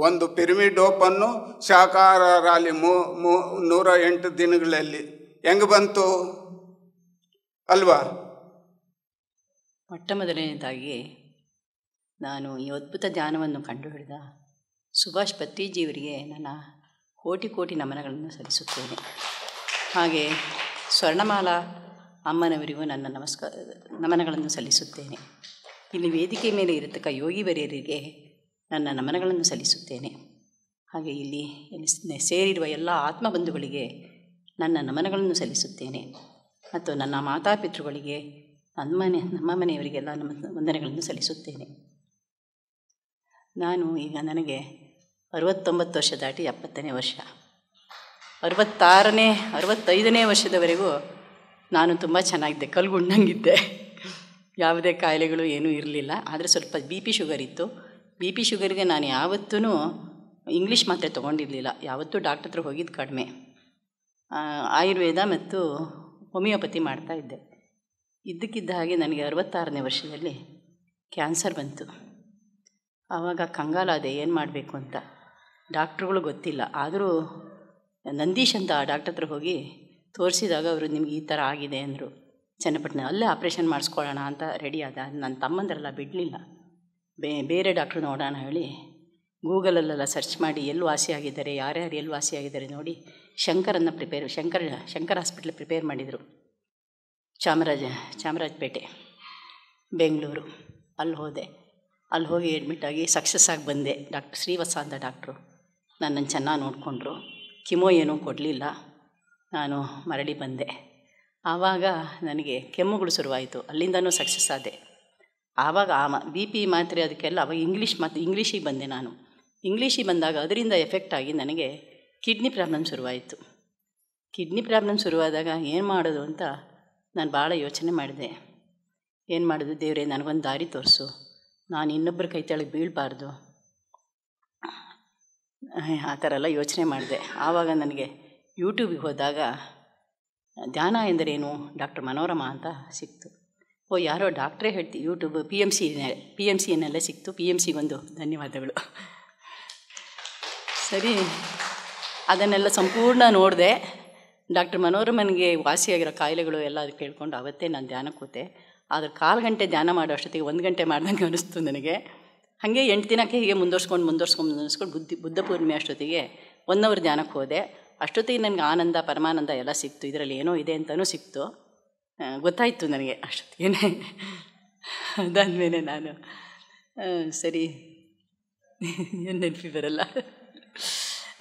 ಒಂದು ಪಿರಮಿಡ್ ಓಪನ್ನು, ಶಾಖಾಹಾರ ರಾಲಿ 108 ದಿನಗಳಲ್ಲಿ ಹೆಂಗೆ ಬಂತು ಅಲ್ವಾ? ಮೊದಲನೇದಾಗಿ ನಾನು ಈ ಅದ್ಭುತ ಧ್ಯಾನವನ್ನು ಕಂಡುಹಿಡಿದ ಸುಭಾಷ್ ಪತ್ರಿಜಿಯವರಿಗೆ ನನ್ನ ಕೋಟಿ ನಮನಗಳನ್ನು ಸಲ್ಲಿಸುತ್ತೇನೆ. ಹಾಗೆ ಸ್ವರ್ಣಮಾಲಾ ಅಮ್ಮನವರಿಗೂ ನನ್ನ ನಮನಗಳನ್ನು ಸಲ್ಲಿಸುತ್ತೇನೆ. ಇಲ್ಲಿ ವೇದಿಕೆ ಮೇಲೆ ಇರತಕ್ಕ ಯೋಗಿ ವರಿಯರಿಗೆ ನನ್ನ ನಮನಗಳನ್ನು ಸಲ್ಲಿಸುತ್ತೇನೆ. ಹಾಗೆ ಇಲ್ಲಿ ಸೇರಿರುವ ಎಲ್ಲ ಆತ್ಮಬಂಧುಗಳಿಗೆ ನನ್ನ ನಮನಗಳನ್ನು ಸಲ್ಲಿಸುತ್ತೇನೆ ಮತ್ತು ನನ್ನ ಮಾತಾಪಿತೃಗಳಿಗೆ ನಮ್ಮ ಮನೆಯವರಿಗೆಲ್ಲ ವಂದನೆಗಳನ್ನು ಸಲ್ಲಿಸುತ್ತೇನೆ. ನಾನು ಈಗ ನನಗೆ 69 ವರ್ಷ ದಾಟಿ 70ನೇ ವರ್ಷ. 65ನೇ ವರ್ಷದವರೆಗೂ ನಾನು ತುಂಬ ಚೆನ್ನಾಗಿದ್ದೆ, ಕಲ್ಗುಂಡಂಗಿದ್ದೆ. ಯಾವುದೇ ಕಾಯಿಲೆಗಳು ಏನೂ ಇರಲಿಲ್ಲ. ಆದರೆ ಸ್ವಲ್ಪ ಬಿ ಪಿ ಶುಗರ್ ಇತ್ತು. ಬಿ ಪಿ ಶುಗರ್ಗೆ ನಾನು ಯಾವತ್ತೂ ಇಂಗ್ಲೀಷ್ ಮಾತ್ರೆ ತೊಗೊಂಡಿರಲಿಲ್ಲ. ಯಾವತ್ತೂ ಡಾಕ್ಟ್ರ್ ಹತ್ರ ಹೋಗಿದ್ದು ಕಡಿಮೆ. ಆಯುರ್ವೇದ ಮತ್ತು ಹೋಮಿಯೋಪತಿ ಮಾಡ್ತಾಯಿದ್ದೆ. ಇದ್ದಕ್ಕಿದ್ದ ಹಾಗೆ ನನಗೆ 66ನೇ ವರ್ಷದಲ್ಲಿ ಕ್ಯಾನ್ಸರ್ ಬಂತು. ಆವಾಗ ಕಂಗಾಲಾದೆ, ಏನು ಮಾಡಬೇಕು ಅಂತ. ಡಾಕ್ಟ್ರುಗಳು ಗೊತ್ತಿಲ್ಲ. ಆದರೂ ನಂದೀಶ್ ಅಂತ ಆ ಡಾಕ್ಟ್ರ್ ಹತ್ರ ಹೋಗಿ ತೋರಿಸಿದಾಗ ಅವರು ನಿಮ್ಗೆ ಈ ಥರ ಆಗಿದೆ ಅಂದರು. ಚನ್ನಪಟ್ಟಣ ಅಲ್ಲೇ ಆಪ್ರೇಷನ್ ಮಾಡಿಸ್ಕೊಳ್ಳೋಣ ಅಂತ ರೆಡಿ ಆದ. ನನ್ನ ತಮ್ಮಂದರೆಲ್ಲ ಬಿಡಲಿಲ್ಲ. ಬೇರೆ ಡಾಕ್ಟ್ರು ನೋಡೋಣ ಹೇಳಿ ಗೂಗಲಲ್ಲೆಲ್ಲ ಸರ್ಚ್ ಮಾಡಿ ಎಲ್ಲಿ ವಾಸಿಯಾಗಿದ್ದಾರೆ, ಯಾರ್ಯಾರು ಎಲ್ಲಿ ವಾಸಿಯಾಗಿದ್ದಾರೆ ನೋಡಿ ಶಂಕರ್ ಹಾಸ್ಪಿಟ್ಲ್ ಪ್ರಿಪೇರ್ ಮಾಡಿದರು. ಚಾಮರಾಜಪೇಟೆ, ಬೆಂಗಳೂರು. ಅಲ್ಲಿ ಹೋದೆ. ಅಲ್ಲಿ ಹೋಗಿ ಅಡ್ಮಿಟ್ಟಾಗಿ ಸಕ್ಸಸ್ ಆಗಿ ಬಂದೆ. ಡಾಕ್ಟರ್ ಶ್ರೀವತ್ಸ ಅಂತ ಡಾಕ್ಟ್ರು ನನ್ನನ್ನು ಚೆನ್ನಾಗಿ ನೋಡಿಕೊಂಡ್ರು. ಕಿಮೋ ಏನೂ ಕೊಡಲಿಲ್ಲ. ನಾನು ಮರಳಿ ಬಂದೆ. ಆವಾಗ ನನಗೆ ಕೆಮ್ಮುಗಳು ಶುರುವಾಯಿತು. ಅಲ್ಲಿಂದನೂ ಸಕ್ಸಸ್ ಆದೆ. ಆವಾಗ ಬಿ ಪಿ ಮಾತ್ರೆ ಅದಕ್ಕೆಲ್ಲ ಅವಾಗ ಇಂಗ್ಲೀಷಿಗೆ ಬಂದೆ ನಾನು. ಇಂಗ್ಲೀಷಿಗೆ ಬಂದಾಗ ಅದರಿಂದ ಎಫೆಕ್ಟ್ ಆಗಿ ನನಗೆ ಕಿಡ್ನಿ ಪ್ರಾಬ್ಲಮ್ ಶುರುವಾಯಿತು. ಕಿಡ್ನಿ ಪ್ರಾಬ್ಲಮ್ ಶುರುವಾದಾಗ ಏನು ಮಾಡೋದು ಅಂತ ನಾನು ಭಾಳ ಯೋಚನೆ ಮಾಡಿದೆ. ಏನು ಮಾಡೋದು ದೇವರೇ, ನನಗೊಂದು ದಾರಿ ತೋರಿಸು, ನಾನು ಇನ್ನೊಬ್ಬರ ಕೈ ತೆಳಗೆ ಬೀಳಬಾರ್ದು, ಆ ಥರ ಎಲ್ಲ ಯೋಚನೆ ಮಾಡಿದೆ. ಆವಾಗ ನನಗೆ ಯೂಟ್ಯೂಬಿಗೆ ಹೋದಾಗ ಧ್ಯಾನ ಎಂದರೇನು ಡಾಕ್ಟರ್ ಮನೋರಮಾ ಅಂತ ಸಿಕ್ತು. ಯಾರೋ ಡಾಕ್ಟ್ರೇ ಹೇಳ್ತೀವಿ. ಯೂಟ್ಯೂಬ್ ಪಿ ಎಮ್ ಸಿಯನ್ನೆಲ್ಲ ಸಿಕ್ತು. ಪಿ ಎಮ್ ಸಿಗೊಂದು ಧನ್ಯವಾದಗಳು. ಸರಿ, ಅದನ್ನೆಲ್ಲ ಸಂಪೂರ್ಣ ನೋಡಿದೆ. ಡಾಕ್ಟರ್ ಮನೋರಮನಿಗೆ ವಾಸಿಯಾಗಿರೋ ಕಾಯಿಲೆಗಳು ಎಲ್ಲ ಅದು ಕೇಳ್ಕೊಂಡು ಅವತ್ತೇ ನಾನು ಧ್ಯಾನಕ್ಕೆ ಕೂತೆ. ಆದರೆ 1/4 ಗಂಟೆ ಧ್ಯಾನ ಮಾಡೋ ಅಷ್ಟೊತ್ತಿಗೆ 1 ಗಂಟೆ ಮಾಡ್ದಂಗೆ ಅನ್ನಿಸ್ತು ನನಗೆ. ಹಾಗೆ 8 ದಿನಕ್ಕೆ ಹೀಗೆ ಮುಂದುವರ್ಸ್ಕೊಂಡು ಬುದ್ಧ ಪೂರ್ಣಿಮೆ ಅಷ್ಟೊತ್ತಿಗೆ 1 ಅವರ್ ಧ್ಯಾನಕ್ಕೆ ಹೋದೆ. ಅಷ್ಟೊತ್ತಿಗೆ ನನಗೆ ಆನಂದ ಪರಮಾನಂದ ಎಲ್ಲ ಸಿಕ್ತು. ಇದರಲ್ಲಿ ಏನೋ ಇದೆ ಅಂತಲೂ ಸಿಕ್ತು, ಗೊತ್ತಾಯಿತು ನನಗೆ ಅಷ್ಟೊತ್ತಿಗೆ. ಅದಾದಮೇಲೆ ನಾನು ಸರಿ ಏನು ನೆನಪಿ ಬರಲ್ಲ.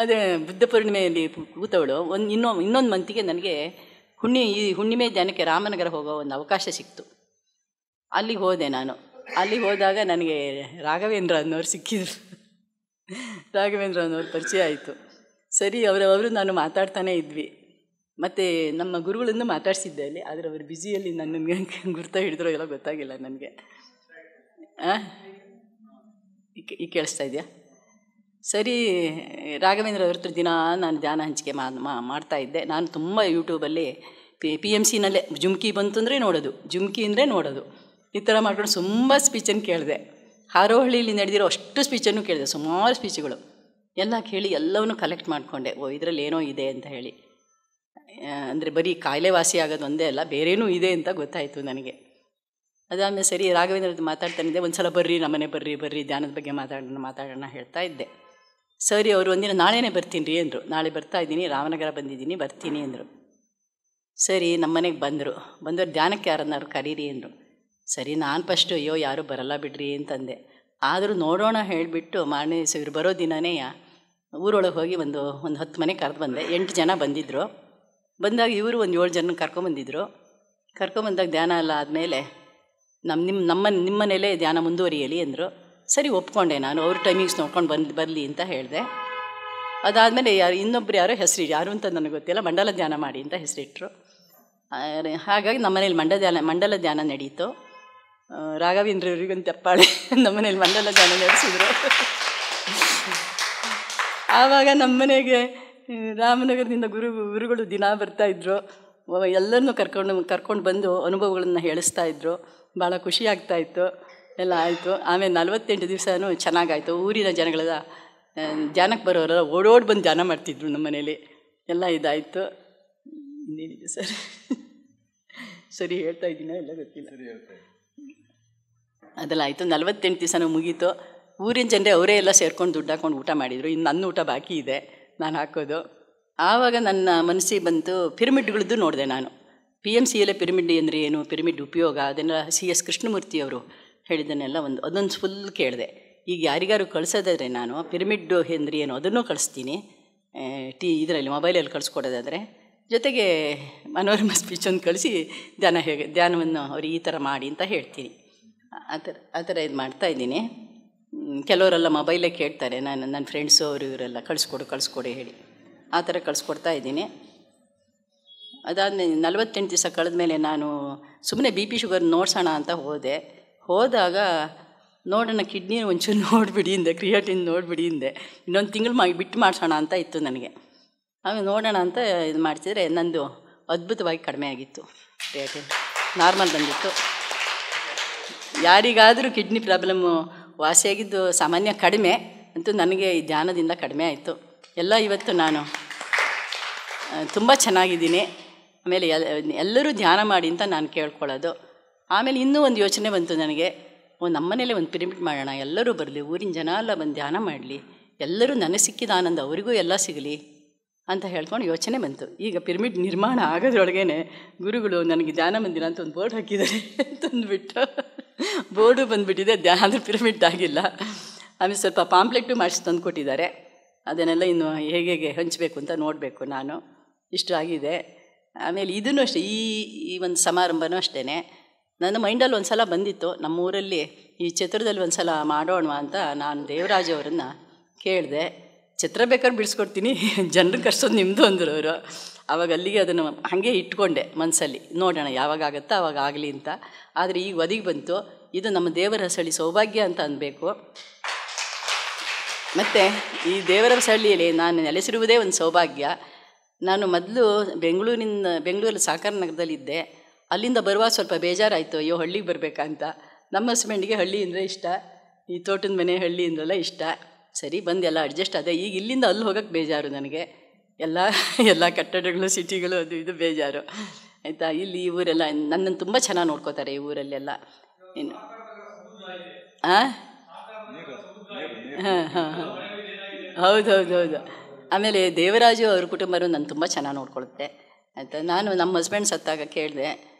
ಅದೇ ಬುದ್ಧ ಪೂರ್ಣಿಮೆಯಲ್ಲಿ ಕೂತವಳು ಇನ್ನೊಂದು ಮಂತಿಗೆ ನನಗೆ ಹುಣ್ಣಿಮೆ ಧ್ಯಾನಕ್ಕೆ ರಾಮನಗರ ಹೋಗೋ ಒಂದು ಅವಕಾಶ ಸಿಕ್ತು. ಅಲ್ಲಿಗೆ ಹೋದೆ ನಾನು. ಅಲ್ಲಿಗೆ ಹೋದಾಗ ನನಗೆ ರಾಘವೇಂದ್ರ ಅನ್ನೋರು ಸಿಕ್ಕಿದ್ರು. ರಾಘವೇಂದ್ರ ಅನ್ನೋರು ಪರಿಚಯ ಆಯಿತು. ಸರಿ, ಅವರು ನಾನು ಮಾತಾಡ್ತಾನೇ ಇದ್ವಿ. ಮತ್ತು ನಮ್ಮ ಗುರುಗಳನ್ನು ಮಾತಾಡಿಸಿದ್ದೆ ಅಲ್ಲಿ. ಆದರೆ ಅವರು ಬ್ಯುಸಿಯಲ್ಲಿ ನನ್ನನ್ನು ಗುರ್ತಾ ಹಿಡಿದ್ರೋ ಎಲ್ಲ ಗೊತ್ತಾಗಿಲ್ಲ ನನಗೆ. ಈಗ ಕೇಳಿಸ್ತಾ ಇದೆಯಾ? ಸರಿ, ರಾಘವೇಂದ್ರ ಅವ್ರ ಹತ್ರ ದಿನ ನಾನು ಧ್ಯಾನ ಹಂಚಿಕೆ ಮಾಡ್ತಾಯಿದ್ದೆ. ನಾನು ತುಂಬ ಯೂಟ್ಯೂಬಲ್ಲಿ ಪಿ ಎಮ್ ಸಿನಲ್ಲೇ ಜುಮ್ಕಿ ಬಂತು ಅಂದರೆ ನೋಡೋದು, ಜುಮ್ಕಿ ಅಂದರೆ ನೋಡೋದು, ಈ ಥರ ಮಾಡ್ಕೊಂಡು ತುಂಬ ಸ್ಪೀಚನ್ನು ಕೇಳಿದೆ. ಹಾರೋಹಳ್ಳಿಯಲ್ಲಿ ನಡೆದಿರೋ ಅಷ್ಟು ಸ್ಪೀಚನ್ನು ಕೇಳಿದೆ, ಸುಮಾರು ಸ್ಪೀಚ್ಗಳು ಎಲ್ಲ ಕೇಳಿ ಎಲ್ಲವನ್ನೂ ಕಲೆಕ್ಟ್ ಮಾಡಿಕೊಂಡೆ. ಇದರಲ್ಲಿ ಏನೋ ಇದೆ ಅಂತ ಹೇಳಿ. ಅಂದರೆ ಬರೀ ಕಾಯಿಲೆ ವಾಸಿ ಆಗೋದು ಒಂದೇ ಅಲ್ಲ, ಬೇರೇನೂ ಇದೆ ಅಂತ ಗೊತ್ತಾಯಿತು ನನಗೆ. ಅದಾದಮೇಲೆ ಸರಿ, ರಾಘವೇಂದ್ರ ಮಾತಾಡ್ತಾನಿದ್ದೆ. ಒಂದು ಸಲ ಬರ್ರಿ ಬರ್ರಿ ಧ್ಯಾನದ ಬಗ್ಗೆ ಮಾತಾಡೋಣ ಹೇಳ್ತಾ ಇದ್ದೆ. ಸರಿ, ಅವರು ಒಂದಿನ ನಾಳೆನೇ ಬರ್ತೀನಿ ರೀ ಅಂದರು. ನಾಳೆ ಬರ್ತಾಯಿದ್ದೀನಿ, ರಾಮನಗರ ಬಂದಿದ್ದೀನಿ, ಬರ್ತೀನಿ ಅಂದರು. ಸರಿ, ನಮ್ಮ ಮನೆಗೆ ಬಂದರು ಧ್ಯಾನಕ್ಕೆ ಯಾರನ್ನಾರು ಕರೀರಿ ಅಂದರು. ಸರಿ, ನಾನು ಫಸ್ಟು ಅಯ್ಯೋ ಯಾರೂ ಬರಲ್ಲ ಬಿಡ್ರಿ ಅಂತಂದೆ. ಆದರೂ ನೋಡೋಣ ಹೇಳಿಬಿಟ್ಟು ಇವ್ರು ಬರೋ ದಿನವೇ ಊರೊಳಗೆ ಹೋಗಿ ಒಂದು 10 ಮನೆ ಕರೆದು ಬಂದೆ. 8 ಜನ ಬಂದಿದ್ದರು. ಬಂದಾಗ ಇವರು ಒಂದು 7 ಜನ ಕರ್ಕೊಂಬಂದಿದ್ರು. ಕರ್ಕೊಂಬಂದಾಗ ಧ್ಯಾನ ಎಲ್ಲ ಆದಮೇಲೆ ನಿಮ್ಮ ಮನೇಲೇ ಧ್ಯಾನ ಮುಂದುವರಿಯಲಿ ಅಂದರು. ಸರಿ, ಒಪ್ಕೊಂಡೆ ನಾನು. ಅವ್ರ ಟೈಮಿಂಗ್ಸ್ ನೋಡ್ಕೊಂಡು ಬರಲಿ ಅಂತ ಹೇಳಿದೆ. ಅದಾದಮೇಲೆ ಯಾರೋ ಹೆಸರು ಯಾರು ಅಂತ ನನಗೆ ಗೊತ್ತಿಲ್ಲ, ಮಂಡಲ ಧ್ಯಾನ ಮಾಡಿ ಅಂತ ಹೆಸರಿಟ್ಟರು. ಹಾಗಾಗಿ ನಮ್ಮ ಮನೇಲಿ ಮಂಡಲ ಧ್ಯಾನ ನಡೀತು. ರಾಘವೇಂದ್ರವ್ರಿಗೊಂದು ತೆಪ್ಪಾಳೆ, ನಮ್ಮ ಮನೇಲಿ ಮಂಡಲ ಧ್ಯಾನ ನಡೆಸಿದ್ರು. ಆವಾಗ ನಮ್ಮ ಮನೆಗೆ ರಾಮನಗರದಿಂದ ಗುರುಗಳು ದಿನ ಬರ್ತಾಯಿದ್ರು. ಎಲ್ಲರನ್ನೂ ಕರ್ಕೊಂಡು ಬಂದು ಅನುಭವಗಳನ್ನು ಹೇಳಿಸ್ತಾಯಿದ್ರು. ಭಾಳ ಖುಷಿ ಆಗ್ತಾಯಿತ್ತು. ಎಲ್ಲ ಆಯಿತು. ಆಮೇಲೆ 48 ದಿವಸನೂ ಚೆನ್ನಾಗಾಯಿತು. ಊರಿನ ಜನಗಳೆಲ್ಲ ಧ್ಯಾನಕ್ಕೆ ಬರೋರೆಲ್ಲ ಓಡೋಡಿ ಬಂದು ಧ್ಯಾನ ಮಾಡ್ತಿದ್ರು ನಮ್ಮ ಮನೇಲಿ. ಎಲ್ಲ ಇದಾಯಿತು. ಇನ್ನೇನಿದೆ ಸರ್? ಸರಿ ಹೇಳ್ತಾ ಇದ್ದೀನೋ ಎಲ್ಲ ಗೊತ್ತಿಲ್ಲ. ಅದೆಲ್ಲ ಆಯಿತು. 48 ದಿವಸನೂ ಮುಗೀತು. ಊರಿನ ಜನರೇ ಅವರೇ ಎಲ್ಲ ಸೇರ್ಕೊಂಡು ದುಡ್ಡು ಹಾಕ್ಕೊಂಡು ಊಟ ಮಾಡಿದರು. ಇನ್ನು ನನ್ನ ಊಟ ಬಾಕಿ ಇದೆ, ನಾನು ಹಾಕೋದು. ಆವಾಗ ನನ್ನ ಮನಸ್ಸಿಗೆ ಬಂತು, ಪಿರಮಿಡ್ಗಳದ್ದು ನೋಡಿದೆ ನಾನು. ಪಿ ಎಮ್ ಸಿಯಲ್ಲೇ ಪಿರಮಿಡ್ ಅಂದರೆ ಏನು, ಪಿರಮಿಡ್ ಉಪಯೋಗ, ಅದನ್ನೆಲ್ಲ CS ಕೃಷ್ಣಮೂರ್ತಿಯವರು ಹೇಳಿದ್ದನ್ನೆಲ್ಲ ಅದೊಂದು ಫುಲ್ ಕೇಳಿದೆ. ಈಗ ಯಾರಿಗಾರು ಕಳಿಸೋದಾದರೆ ನಾನು ಪಿರಮಿಡ್ ಅಂದ್ರೆ ಏನು ಅದನ್ನು ಕಳಿಸ್ತೀನಿ, ಇದರಲ್ಲಿ ಮೊಬೈಲಲ್ಲಿ ಕಳಿಸ್ಕೊಡೋದಾದರೆ. ಜೊತೆಗೆ ಮನೋರಮ ಸ್ಪೀಚ್ ಒಂದು ಕಳಿಸಿ ಧ್ಯಾನವನ್ನು ಅವ್ರಿಗೆ ಈ ಥರ ಮಾಡಿ ಅಂತ ಹೇಳ್ತೀನಿ. ಆ ಥರ ಇದು ಮಾಡ್ತಾಯಿದ್ದೀನಿ. ಕೆಲವರೆಲ್ಲ ಮೊಬೈಲೇ ಕೇಳ್ತಾರೆ, ನನ್ನ ಫ್ರೆಂಡ್ಸು ಅವರು ಇವರೆಲ್ಲ ಕಳಿಸ್ಕೊಡು ಹೇಳಿ ಆ ಥರ ಕಳಿಸ್ಕೊಡ್ತಾ ಇದ್ದೀನಿ. ಅದಾದಮೇಲೆ 48 ದಿವಸ ಕಳೆದ ಮೇಲೆ ನಾನು ಸುಮ್ಮನೆ BP ಶುಗರ್ ನೋಡ್ಸೋಣ ಅಂತ ಹೋದಾಗ ನೋಡೋಣ ಕಿಡ್ನಿ ಒಂಚೂರು ನೋಡಿಬಿಡಿ ಹಿಂದೆ, ಕ್ರಿಯಾಟಿನ್ ನೋಡಿಬಿಡಿ ಹಿಂದೆ, ಇನ್ನೊಂದು ತಿಂಗಳು ಬಿಟ್ಟು ಮಾಡಿಸೋಣ ಅಂತ ಇತ್ತು ನನಗೆ. ಆಮೇಲೆ ನೋಡೋಣ ಅಂತ ಇದು ಮಾಡ್ತಿದ್ರೆ ನಂದು ಅದ್ಭುತವಾಗಿ ಕಡಿಮೆ ಆಗಿತ್ತು, ಕ್ರಿಯಾಟಿನ್ ನಾರ್ಮಲ್ ಬಂದಿತ್ತು. ಯಾರಿಗಾದರೂ ಕಿಡ್ನಿ ಪ್ರಾಬ್ಲಮ್ಮು ವಾಸಿಯಾಗಿದ್ದು ಸಾಮಾನ್ಯ ಕಡಿಮೆ ಅಂತೂ ನನಗೆ ಈ ಧ್ಯಾನದಿಂದ ಕಡಿಮೆ ಆಯಿತು. ಎಲ್ಲ ಇವತ್ತು ನಾನು ತುಂಬ ಚೆನ್ನಾಗಿದ್ದೀನಿ. ಆಮೇಲೆ ಎಲ್ಲರೂ ಧ್ಯಾನ ಮಾಡಿ ಅಂತ ನಾನು ಕೇಳ್ಕೊಳ್ಳೋದು. ಆಮೇಲೆ ಇನ್ನೂ ಒಂದು ಯೋಚನೆ ಬಂತು ನನಗೆ, ನಮ್ಮನೇಲೆ ಒಂದು ಪಿರಮಿಡ್ ಮಾಡೋಣ, ಎಲ್ಲರೂ ಬರಲಿ, ಊರಿನ ಜನ ಎಲ್ಲ ಬಂದು ಧ್ಯಾನ ಮಾಡಲಿ, ಎಲ್ಲರೂ ನನಗೆ ಸಿಕ್ಕಿದ ಆನಂದ ಅವರಿಗೂ ಎಲ್ಲ ಸಿಗಲಿ ಅಂತ ಹೇಳ್ಕೊಂಡು ಯೋಚನೆ ಬಂತು. ಈಗ ಪಿರಮಿಡ್ ನಿರ್ಮಾಣ ಆಗೋದ್ರೊಳಗೇ ಗುರುಗಳು ನನಗೆ ಧ್ಯಾನ ಮಂದಿರ ಅಂತ ಒಂದು ಬೋರ್ಡ್ ಹಾಕಿದ್ದಾರೆ ತಂದುಬಿಟ್ಟು, ಬೋರ್ಡು ಬಂದುಬಿಟ್ಟಿದೆ, ಧ್ಯಾನ ಪಿರಮಿಡ್ ಆಗಿಲ್ಲ. ಆಮೇಲೆ ಸ್ವಲ್ಪ ಪಾಂಪ್ಲೆಟ್ಟು ಮಾಡಿಸಿ ತಂದು ಕೊಟ್ಟಿದ್ದಾರೆ, ಅದನ್ನೆಲ್ಲ ಇನ್ನು ಹೇಗೆ ಹಂಚಬೇಕು ಅಂತ ನೋಡಬೇಕು ನಾನು. ಇಷ್ಟು ಆಗಿದೆ. ಆಮೇಲೆ ಇದೂ ಅಷ್ಟೇ, ಈ ಒಂದು ಸಮಾರಂಭನೂ ಅಷ್ಟೇ ನನ್ನ ಮೈಂಡಲ್ಲಿ ಒಂದು ಸಲ ಬಂದಿತ್ತು, ನಮ್ಮೂರಲ್ಲಿ ಈ ಚಿತ್ರದಲ್ಲಿ ಒಂದು ಸಲ ಮಾಡೋಣ ಅಂತ ನಾನು ದೇವರಾಜ್ ಅವರನ್ನು ಕೇಳಿದೆ. ಚಿತ್ರ ಬೇಕಾದ್ರೆ ಬಿಡಿಸ್ಕೊಡ್ತೀನಿ, ಜನರಿಗೆ ಕರ್ಸೋದು ನಿಮ್ಮದು ಅಂದರು ಅವರು. ಆವಾಗ ಅಲ್ಲಿಗೆ ಅದನ್ನು ಹಾಗೆ ಇಟ್ಕೊಂಡೆ ಮನಸ್ಸಲ್ಲಿ, ನೋಡೋಣ ಯಾವಾಗ ಆಗುತ್ತೋ ಆವಾಗ ಆಗಲಿ ಅಂತ. ಆದರೆ ಈಗ ಒದಗಿ ಬಂತು, ಇದು ನಮ್ಮ ದೇವರ ಹಸಳಿ ಸೌಭಾಗ್ಯ ಅಂತ ಅನ್ನಬೇಕು. ಮತ್ತು ಈ ದೇವರ ಹಸಳಿಯಲ್ಲಿ ನಾನು ನೆಲೆಸಿರುವುದೇ ಒಂದು ಸೌಭಾಗ್ಯ. ನಾನು ಮೊದಲು ಬೆಂಗಳೂರಲ್ಲಿ ಸಾಕಾರ ನಗರದಲ್ಲಿದ್ದೆ. ಅಲ್ಲಿಂದ ಬರುವಾಗ ಸ್ವಲ್ಪ ಬೇಜಾರಾಯಿತು, ಅಯ್ಯೋ ಹಳ್ಳಿಗೆ ಬರಬೇಕಂತ. ನಮ್ಮ ಹಸ್ಬೆಂಡಿಗೆ ಹಳ್ಳಿ ಅಂದರೆ ಇಷ್ಟ, ಈ ತೋಟದ ಮನೆ ಹಳ್ಳಿ ಅಂದ್ರೆಲ್ಲ ಇಷ್ಟ. ಸರಿ ಬಂದೆಲ್ಲ ಅಡ್ಜಸ್ಟ್ ಆದೆ. ಈಗ ಇಲ್ಲಿಂದ ಅಲ್ಲಿ ಹೋಗೋಕ್ಕೆ ಬೇಜಾರು ನನಗೆ, ಎಲ್ಲ ಕಟ್ಟಡಗಳು ಸಿಟಿಗಳು ಅದು ಇದು ಬೇಜಾರು ಆಯಿತಾ. ಇಲ್ಲಿ ಈ ಊರೆಲ್ಲ ನನ್ನನ್ನು ತುಂಬ ಚೆನ್ನಾಗಿ ನೋಡ್ಕೋತಾರೆ ಈ ಊರಲ್ಲೆಲ್ಲ. ಇನ್ನು ಹಾಂ ಹೌದು. ಆಮೇಲೆ ದೇವರಾಜು ಅವ್ರ ಕುಟುಂಬರು ನನ್ನ ತುಂಬ ಚೆನ್ನಾಗಿ ನೋಡ್ಕೊಳುತ್ತೆ ಆಯಿತಾ. ನಾನು ನಮ್ಮ ಹಸ್ಬೆಂಡ್ ಸತ್ತಾಗ ಕೇಳಿದೆ,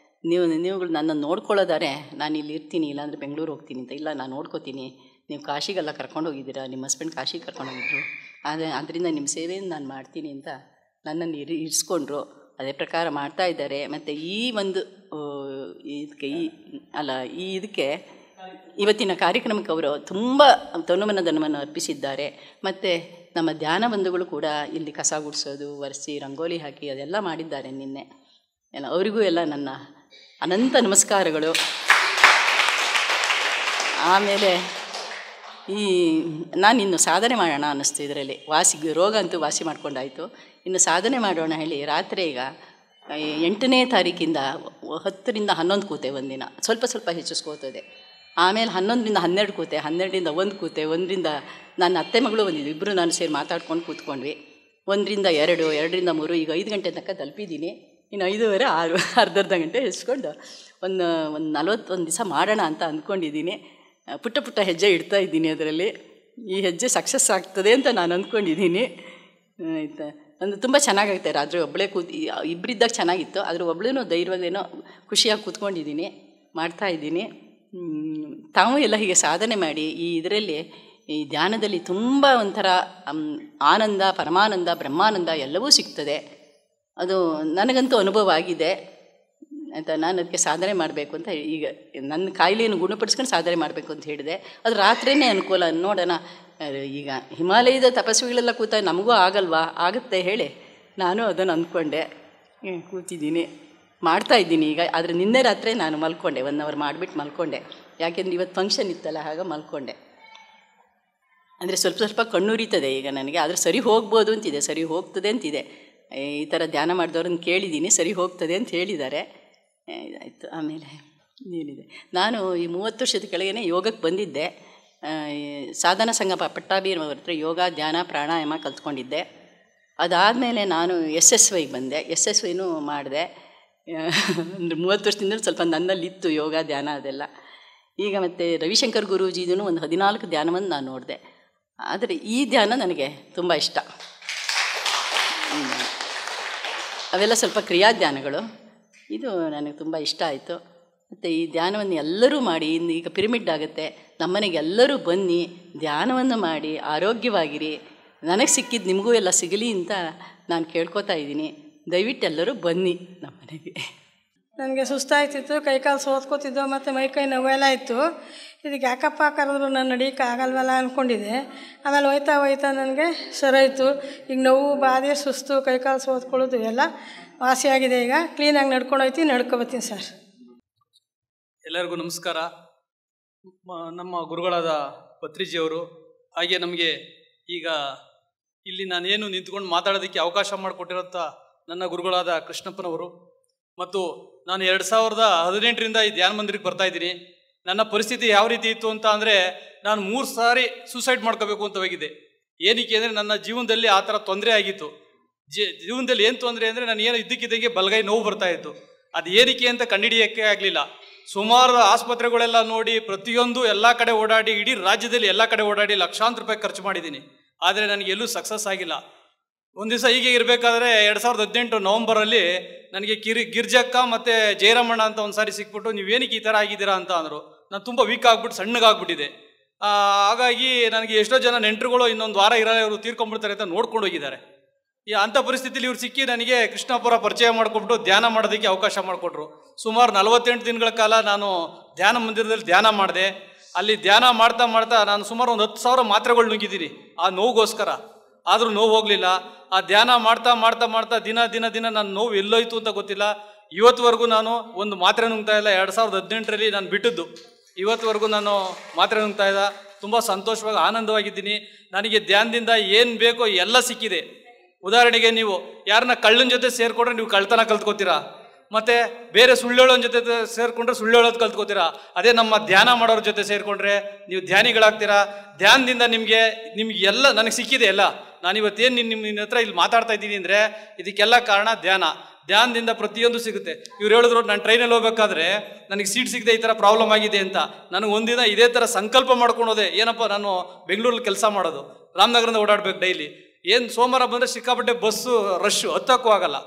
ನೀವುಗಳು ನನ್ನನ್ನು ನೋಡ್ಕೊಳ್ಳೋದಾರೆ ನಾನು ಇಲ್ಲಿ ಇರ್ತೀನಿ, ಇಲ್ಲಾಂದರೆ ಬೆಂಗಳೂರು ಹೋಗ್ತೀನಿ ಅಂತ. ಇಲ್ಲ, ನಾನು ನೋಡ್ಕೋತೀನಿ, ನೀವು ಕಾಶಿಗೆಲ್ಲ ಕರ್ಕೊಂಡು ಹೋಗಿದ್ದೀರಾ, ನಿಮ್ಮ ಹಸ್ಬೆಂಡ್ ಕಾಶಿಗೆ ಕರ್ಕೊಂಡು ಹೋಗಿದ್ರು, ಅದರಿಂದ ನಿಮ್ಮ ಸೇವೆಯನ್ನು ನಾನು ಮಾಡ್ತೀನಿ ಅಂತ ನನ್ನನ್ನು ಇರಿಸ್ಕೊಂಡ್ರು. ಅದೇ ಪ್ರಕಾರ ಮಾಡ್ತಾಯಿದ್ದಾರೆ. ಮತ್ತು ಈ ಒಂದು ಇದಕ್ಕೆ ಇವತ್ತಿನ ಕಾರ್ಯಕ್ರಮಕ್ಕೆ ಅವರು ತುಂಬ ತನುಮನ ಧನವನ್ನು ಅರ್ಪಿಸಿದ್ದಾರೆ. ಮತ್ತು ನಮ್ಮ ಧ್ಯಾನ ಬಂಧುಗಳು ಕೂಡ ಇಲ್ಲಿ ಕಸ ಗುಡಿಸೋದು, ಒರೆಸಿ, ರಂಗೋಲಿ ಹಾಕಿ ಅದೆಲ್ಲ ಮಾಡಿದ್ದಾರೆ ನಿನ್ನೆ ಎಲ್ಲ. ಅವರಿಗೂ ಎಲ್ಲ ನನ್ನ ಅನಂತ ನಮಸ್ಕಾರಗಳು. ಆಮೇಲೆ ನಾನಿನ್ನು ಸಾಧನೆ ಮಾಡೋಣ ಅನ್ನಿಸ್ತು ಇದರಲ್ಲಿ. ರೋಗ ಅಂತೂ ವಾಸಿ ಮಾಡ್ಕೊಂಡಾಯಿತು, ಇನ್ನು ಸಾಧನೆ ಮಾಡೋಣ ಹೇಳಿ ರಾತ್ರಿ ಈಗ 8ನೇ ತಾರೀಕಿಂದ 10ರಿಂದ 11 ಕೂತೆ ಒಂದಿನ, ಸ್ವಲ್ಪ ಹೆಚ್ಚಿಸ್ಕೋತದೆ. ಆಮೇಲೆ 11ರಿಂದ 12 ಕೂತೆ, 12ರಿಂದ 1 ಕೂತೆ, 1ರಿಂದ ನನ್ನ ಅತ್ತೆ ಮಗಳು ಬಂದಿದ್ದು, ಇಬ್ಬರು ನಾನು ಸೇರಿ ಮಾತಾಡ್ಕೊಂಡು ಕೂತ್ಕೊಂಡ್ವಿ. 1ರಿಂದ 2, 2ರಿಂದ 3, ಈಗ 5 ಗಂಟೆ ತನಕ ತಲುಪಿದ್ದೀನಿ. ಇನ್ನು 5:30, 6, ಅರ್ಧ ಗಂಟೆ ಹೆಚ್ಚಿಕೊಂಡು ಒಂದು 41 ದಿವಸ ಮಾಡೋಣ ಅಂತ ಅಂದ್ಕೊಂಡಿದ್ದೀನಿ. ಪುಟ್ಟ ಹೆಜ್ಜೆ ಇಡ್ತಾ ಇದ್ದೀನಿ ಅದರಲ್ಲಿ. ಈ ಹೆಜ್ಜೆ ಸಕ್ಸಸ್ ಆಗ್ತದೆ ಅಂತ ನಾನು ಅಂದ್ಕೊಂಡಿದ್ದೀನಿ ಆಯಿತಾ. ಒಂದು ತುಂಬ ಚೆನ್ನಾಗಾಗುತ್ತೆ. ರಾತ್ರಿ ಒಬ್ಬಳೇ ಇಬ್ಬರಿದ್ದಾಗ ಚೆನ್ನಾಗಿತ್ತು, ಆದರೆ ಒಬ್ಬಳೇನೋ ಧೈರ್ಯದೇನೋ ಖುಷಿಯಾಗಿ ಕೂತ್ಕೊಂಡಿದ್ದೀನಿ, ಮಾಡ್ತಾಯಿದ್ದೀನಿ. ತಾವು ಎಲ್ಲ ಹೀಗೆ ಸಾಧನೆ ಮಾಡಿ ಈ ಧ್ಯಾನದಲ್ಲಿ ತುಂಬ ಒಂಥರ ಆನಂದ, ಪರಮಾನಂದ, ಬ್ರಹ್ಮಾನಂದ ಎಲ್ಲವೂ ಸಿಗ್ತದೆ. ಅದು ನನಗಂತೂ ಅನುಭವ ಆಗಿದೆ ಆಯಿತಾ. ನಾನು ಅದಕ್ಕೆ ಸಾಧನೆ ಮಾಡಬೇಕು ಅಂತ ಈಗ ನನ್ನ ಕಾಯಿಲೆಯನ್ನು ಗುಣಪಡಿಸ್ಕೊಂಡು ಸಾಧನೆ ಮಾಡಬೇಕು ಅಂತ ಹೇಳಿದೆ. ಅದು ರಾತ್ರಿಯೇ ಅನುಕೂಲ. ನೋಡೋಣ, ಈಗ ಹಿಮಾಲಯದ ತಪಸ್ವಿಗಳೆಲ್ಲ ಕೂತ ನಮಗೂ ಆಗಲ್ವಾ, ಆಗುತ್ತೆ ಹೇಳಿ ನಾನು ಅದನ್ನು ಅಂದ್ಕೊಂಡೆ ಕೂತಿದ್ದೀನಿ, ಮಾಡ್ತಾಯಿದ್ದೀನಿ ಈಗ. ಆದರೆ ನಿನ್ನೆ ರಾತ್ರಿ ನಾನು ಮಲ್ಕೊಂಡೆ, 1 ಅವರ್ ಮಾಡಿಬಿಟ್ಟು ಮಲ್ಕೊಂಡೆ. ಯಾಕೆಂದರೆ ಇವತ್ತು ಫಂಕ್ಷನ್ ಇತ್ತಲ್ಲ, ಆಗ ಮಲ್ಕೊಂಡೆ. ಅಂದರೆ ಸ್ವಲ್ಪ ಕಣ್ಣುರಿತದೆ ಈಗ ನನಗೆ, ಆದರೆ ಸರಿ ಹೋಗ್ಬೋದು ಅಂತಿದೆ, ಸರಿ ಹೋಗ್ತದೆ ಅಂತಿದೆ. ಈ ಥರ ಧ್ಯಾನ ಮಾಡಿದವ್ರನ್ನ ಕೇಳಿದ್ದೀನಿ, ಸರಿ ಹೋಗ್ತದೆ ಅಂತ ಹೇಳಿದ್ದಾರೆ. ಆಯಿತು. ಆಮೇಲೆ ಏನಿದೆ, ನಾನು ಈ 30 ವರ್ಷದ ಕೆಳಗೇ ಯೋಗಕ್ಕೆ ಬಂದಿದ್ದೆ. ಸಾಧನ ಸಂಗಮ ಪಟ್ಟಾಭಿಯವ್ರ ಹತ್ರ ಯೋಗ, ಧ್ಯಾನ, ಪ್ರಾಣಾಯಾಮ ಕಲ್ತ್ಕೊಂಡಿದ್ದೆ. ಅದಾದಮೇಲೆ ನಾನು SSYಗೆ ಬಂದೆ, SSYನೂ ಮಾಡಿದೆ. ಅಂದರೆ 30 ವರ್ಷದಿಂದ ಸ್ವಲ್ಪ ನನ್ನಲ್ಲಿತ್ತು ಯೋಗ, ಧ್ಯಾನ ಅದೆಲ್ಲ. ಈಗ ಮತ್ತು ರವಿಶಂಕರ್ ಗುರೂಜಿದೂ ಒಂದು 14 ಧ್ಯಾನವನ್ನು ನಾನು ನೋಡಿದೆ. ಆದರೆ ಈ ಧ್ಯಾನ ನನಗೆ ತುಂಬ ಇಷ್ಟ. ಅವೆಲ್ಲ ಸ್ವಲ್ಪ ಕ್ರಿಯಾ ಧ್ಯಾನಗಳು, ಇದು ನನಗೆ ತುಂಬ ಇಷ್ಟ ಆಯಿತು. ಮತ್ತು ಈ ಧ್ಯಾನವನ್ನು ಎಲ್ಲರೂ ಮಾಡಿ, ಈಗ ಪಿರಮಿಡ್ ಆಗುತ್ತೆ, ನಮ್ಮನೆಗೆ ಎಲ್ಲರೂ ಬನ್ನಿ, ಧ್ಯಾನವನ್ನು ಮಾಡಿ ಆರೋಗ್ಯವಾಗಿರಿ, ನನಗೆ ಸಿಕ್ಕಿದ್ದು ನಿಮಗೂ ಎಲ್ಲ ಸಿಗಲಿ ಅಂತ ನಾನು ಕೇಳ್ಕೊತಾ ಇದ್ದೀನಿ. ದಯವಿಟ್ಟು ಎಲ್ಲರೂ ಬನ್ನಿ ನಮ್ಮನೆಗೆ. ನನಗೆ ಸುಸ್ತಾಯ್ತಿತ್ತು, ಕೈಕಾಲು ಸೋತ್ಕೋತಿದ್ದೋ ಮತ್ತು ಮೈಕೈ ನೋವೆಲ್ಲ ಇತ್ತು. ಇದಕ್ಕೆ ಯಾಕಪ್ಪ ಕರೆದ್ರು ನಾನು ನಡೀಕ್ಕೆ ಆಗಲ್ವಲ್ಲ ಅಂದ್ಕೊಂಡಿದ್ದೆ. ಆಮೇಲೆ ಹೋಯ್ತಾ ಹೋಯ್ತಾ ನನಗೆ ಸರಿಯಾಯಿತು. ಈಗ ನೋವು, ಬಾಧೆ, ಸುಸ್ತು, ಕೈಕಾಲು ಸೋತ್ಕೊಳ್ಳೋದು ಎಲ್ಲ ವಾಸಿಯಾಗಿದೆ. ಈಗ ಕ್ಲೀನಾಗಿ ನಡ್ಕೊಂಡು ಹೋಯ್ತೀನಿ, ನಡ್ಕೊಬತ್ತೀನಿ ಸರ್. ಎಲ್ಲರಿಗೂ ನಮಸ್ಕಾರ. ನಮ್ಮ ಗುರುಗಳಾದ ಪತ್ರಿಜಿಯವರು, ಹಾಗೆ ನಮಗೆ ಈಗ ಇಲ್ಲಿ ನಾನೇನು ನಿಂತ್ಕೊಂಡು ಮಾತಾಡೋದಕ್ಕೆ ಅವಕಾಶ ಮಾಡಿಕೊಟ್ಟಿರೋಂಥ ನನ್ನ ಗುರುಗಳಾದ ಕೃಷ್ಣಪ್ಪನವರು, ಮತ್ತು ನಾನು 2018ರಿಂದ ಈ ಧ್ಯಾನ ಮಂದಿರಕ್ಕೆ ಬರ್ತಾಯಿದ್ದೀನಿ. ನನ್ನ ಪರಿಸ್ಥಿತಿ ಯಾವ ರೀತಿ ಇತ್ತು ಅಂತ ಅಂದರೆ, ನಾನು 3 ಸಾರಿ ಸೂಸೈಡ್ ಮಾಡ್ಕೋಬೇಕು ಅಂತ ಹೋಗಿದ್ದೆ. ಏನಕ್ಕೆ ಅಂದರೆ ನನ್ನ ಜೀವನದಲ್ಲಿ ಆ ಥರ ತೊಂದರೆ ಆಗಿತ್ತು. ಜೀವನದಲ್ಲಿ ಏನು ತೊಂದರೆ ಅಂದರೆ, ನಾನು ಏನು ಇದ್ದಕ್ಕಿದ್ದಂಗೆ ಬಲಗೈ ನೋವು ಬರ್ತಾಯಿತ್ತು. ಅದು ಏನಕ್ಕೆ ಅಂತ ಕಂಡುಹಿಡಿಯೋಕ್ಕೆ ಆಗಲಿಲ್ಲ. ಸುಮಾರು ಆಸ್ಪತ್ರೆಗಳೆಲ್ಲ ನೋಡಿ, ಪ್ರತಿಯೊಂದು ಎಲ್ಲ ಕಡೆ ಓಡಾಡಿ, ಇಡೀ ರಾಜ್ಯದಲ್ಲಿ ಎಲ್ಲ ಕಡೆ ಓಡಾಡಿ ಲಕ್ಷಾಂತರ ರೂಪಾಯಿ ಖರ್ಚು ಮಾಡಿದ್ದೀನಿ. ಆದರೆ ನನಗೆ ಎಲ್ಲೂ ಸಕ್ಸಸ್ ಆಗಿಲ್ಲ. ಒಂದು ದಿವಸ ಹೀಗೆ ಇರಬೇಕಾದ್ರೆ 2018 ನವಂಬರಲ್ಲಿ ನನಗೆ ಗಿರ್ಜಕ್ಕ ಮತ್ತು ಜಯರಾಮಣ್ಣ ಅಂತ ಒಂದು ಸಾರಿ ಸಿಕ್ಬಿಟ್ಟು, ನೀವೇನಕ್ಕೆ ಈ ಥರ ಆಗಿದ್ದೀರಾ ಅಂತ ಅಂದರು. ನಾನು ತುಂಬ ವೀಕ್ ಆಗಿಬಿಟ್ಟು ಸಣ್ಣಗಾಗ್ಬಿಟ್ಟಿದೆ. ಹಾಗಾಗಿ ನನಗೆ ಎಷ್ಟೋ ಜನ ನೆಂಟರುಗಳು ಇನ್ನೊಂದು ವಾರ ಇರೋರು ತೀರ್ಕೊಂಡ್ಬಿಡ್ತಾರೆ ಅಂತ ನೋಡ್ಕೊಂಡು ಹೋಗಿದ್ದಾರೆ. ಈ ಅಂಥ ಪರಿಸ್ಥಿತಿಲಿ ಇವ್ರು ಸಿಕ್ಕಿ ನನಗೆ ಕೃಷ್ಣಪ್ಪರ ಪರಿಚಯ ಮಾಡಿಕೊಬಿಟ್ಟು ಧ್ಯಾನ ಮಾಡೋದಕ್ಕೆ ಅವಕಾಶ ಮಾಡಿಕೊಟ್ರು. ಸುಮಾರು 48 ದಿನಗಳ ಕಾಲ ನಾನು ಧ್ಯಾನ ಮಂದಿರದಲ್ಲಿ ಧ್ಯಾನ ಮಾಡಿದೆ. ಅಲ್ಲಿ ಧ್ಯಾನ ಮಾಡ್ತಾ ಮಾಡ್ತಾ ನಾನು ಸುಮಾರು ಒಂದು 10,000 ಮಾತ್ರೆಗಳು ನುಂಗಿದ್ದೀನಿ ಆ ನೋವಿಗೋಸ್ಕರ. ಆದರೂ ನೋವು ಹೋಗಲಿಲ್ಲ. ಆ ಧ್ಯಾನ ಮಾಡ್ತಾ ಮಾಡ್ತಾ ಮಾಡ್ತಾ ದಿನ ದಿನ ದಿನ ನನ್ನ ನೋವು ಎಲ್ಲೋಯ್ತು ಅಂತ ಗೊತ್ತಿಲ್ಲ. ಇವತ್ತುವರೆಗೂ ನಾನು ಒಂದು ಮಾತ್ರೆ ನುಂಗ್ತಾ ಇಲ್ಲ. 2018ರಲ್ಲಿ ನಾನು ಬಿಟ್ಟಿದ್ದು, ಇವತ್ತುವರೆಗೂ ನಾನು ಮಾತ್ರೆ ನುಂಗ್ತಾ ಇಲ್ಲ. ತುಂಬ ಸಂತೋಷವಾಗಿ ಆನಂದವಾಗಿದ್ದೀನಿ. ನನಗೆ ಧ್ಯಾನದಿಂದ ಏನು ಬೇಕೋ ಎಲ್ಲ ಸಿಕ್ಕಿದೆ. ಉದಾಹರಣೆಗೆ, ನೀವು ಯಾರನ್ನ ಕಳ್ಳನ ಜೊತೆ ಸೇರಿಕೊಂಡ್ರೆ ನೀವು ಕಳ್ತನ ಕಲ್ತ್ಕೋತೀರಾ, ಮತ್ತು ಬೇರೆ ಸುಳ್ಳೇಳೋನ ಜೊತೆ ಸೇರಿಕೊಂಡ್ರೆ ಸುಳ್ಳೇಳೋದು ಕಲ್ತ್ಕೋತೀರಾ. ಅದೇ ನಮ್ಮ ಧ್ಯಾನ ಮಾಡೋರ ಜೊತೆ ಸೇರಿಕೊಂಡ್ರೆ ನೀವು ಧ್ಯಾನಿಗಳಾಗ್ತೀರಾ. ಧ್ಯಾನದಿಂದ ನಿಮಗೆ ಎಲ್ಲ ನನಗೆ ಸಿಕ್ಕಿದೆ ಎಲ್ಲ. ನಾನಿವತ್ತೇನು ನಿಮ್ಮ ಹತ್ರ ಇಲ್ಲಿ ಮಾತಾಡ್ತಾ ಇದ್ದೀನಿ ಅಂದರೆ, ಇದಕ್ಕೆಲ್ಲ ಕಾರಣ ಧ್ಯಾನ. ಧ್ಯಾನದಿಂದ ಪ್ರತಿಯೊಂದು ಸಿಗುತ್ತೆ. ಇವ್ರು ಹೇಳಿದ್ರು, ನಾನು ಟ್ರೈನಲ್ಲಿ ಹೋಗ್ಬೇಕಾದ್ರೆ ನನಗೆ ಸೀಟ್ ಸಿಗದೆ ಈ ಥರ ಪ್ರಾಬ್ಲಮ್ ಆಗಿದೆ ಅಂತ. ನನಗೆ ಒಂದಿನ ಇದೇ ಥರ ಸಂಕಲ್ಪ ಮಾಡ್ಕೊಂಡು ಹೋದೆ. ಏನಪ್ಪ, ನಾನು ಬೆಂಗಳೂರಲ್ಲಿ ಕೆಲಸ ಮಾಡೋದು, ರಾಮನಗರದಿಂದ ಓಡಾಡ್ಬೇಕು ಡೈಲಿ. ಏನು ಸೋಮವಾರ ಬಂದರೆ ಸಿಕ್ಕಾಪಟ್ಟೆ ಬಸ್ಸು ರಶ್ಶು, ಹತ್ತಕ್ಕೂ ಆಗಲ್ಲ.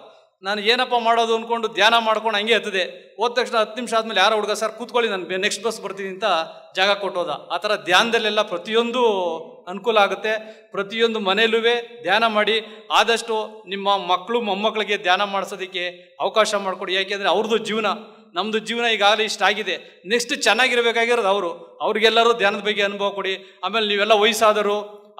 ನಾನು ಏನಪ್ಪ ಮಾಡೋದು ಅಂದ್ಕೊಂಡು ಧ್ಯಾನ ಮಾಡ್ಕೊಂಡು ಹಂಗೆ ಹತ್ತಿದೆ. ಹೋದ ತಕ್ಷಣ 10 ನಿಮಿಷ ಆದಮೇಲೆ ಯಾರೋ ಹುಡುಗ, ಸರ್ ಕೂತ್ಕೊಳ್ಳಿ, ನಾನು ನೆಕ್ಸ್ಟ್ ಬಸ್ ಬರ್ತೀನಿ ಅಂತ ಜಾಗ ಕೊಟ್ಟೋದ. ಆ ಥರ ಧ್ಯಾನದಲ್ಲೆಲ್ಲ ಪ್ರತಿಯೊಂದು ಅನುಕೂಲ ಆಗುತ್ತೆ. ಪ್ರತಿಯೊಂದು ಮನೆಯಲ್ಲೂ ಧ್ಯಾನ ಮಾಡಿ. ಆದಷ್ಟು ನಿಮ್ಮ ಮಕ್ಕಳು ಮೊಮ್ಮಕ್ಕಳಿಗೆ ಧ್ಯಾನ ಮಾಡಿಸೋದಕ್ಕೆ ಅವಕಾಶ ಮಾಡಿಕೊಡಿ. ಯಾಕೆಂದರೆ ಅವ್ರದ್ದು ಜೀವನ, ನಮ್ಮದು ಜೀವನ ಈಗಾಗಲೇ ಇಷ್ಟ ಆಗಿದೆ. ನೆಕ್ಸ್ಟ್ ಚೆನ್ನಾಗಿರಬೇಕಾಗಿರೋದು ಅವ್ರಿಗೆಲ್ಲರೂ ಧ್ಯಾನದ ಬಗ್ಗೆ ಅನುಭವ ಕೊಡಿ. ಆಮೇಲೆ ನೀವೆಲ್ಲ ವಯಸ್ಸಾದರು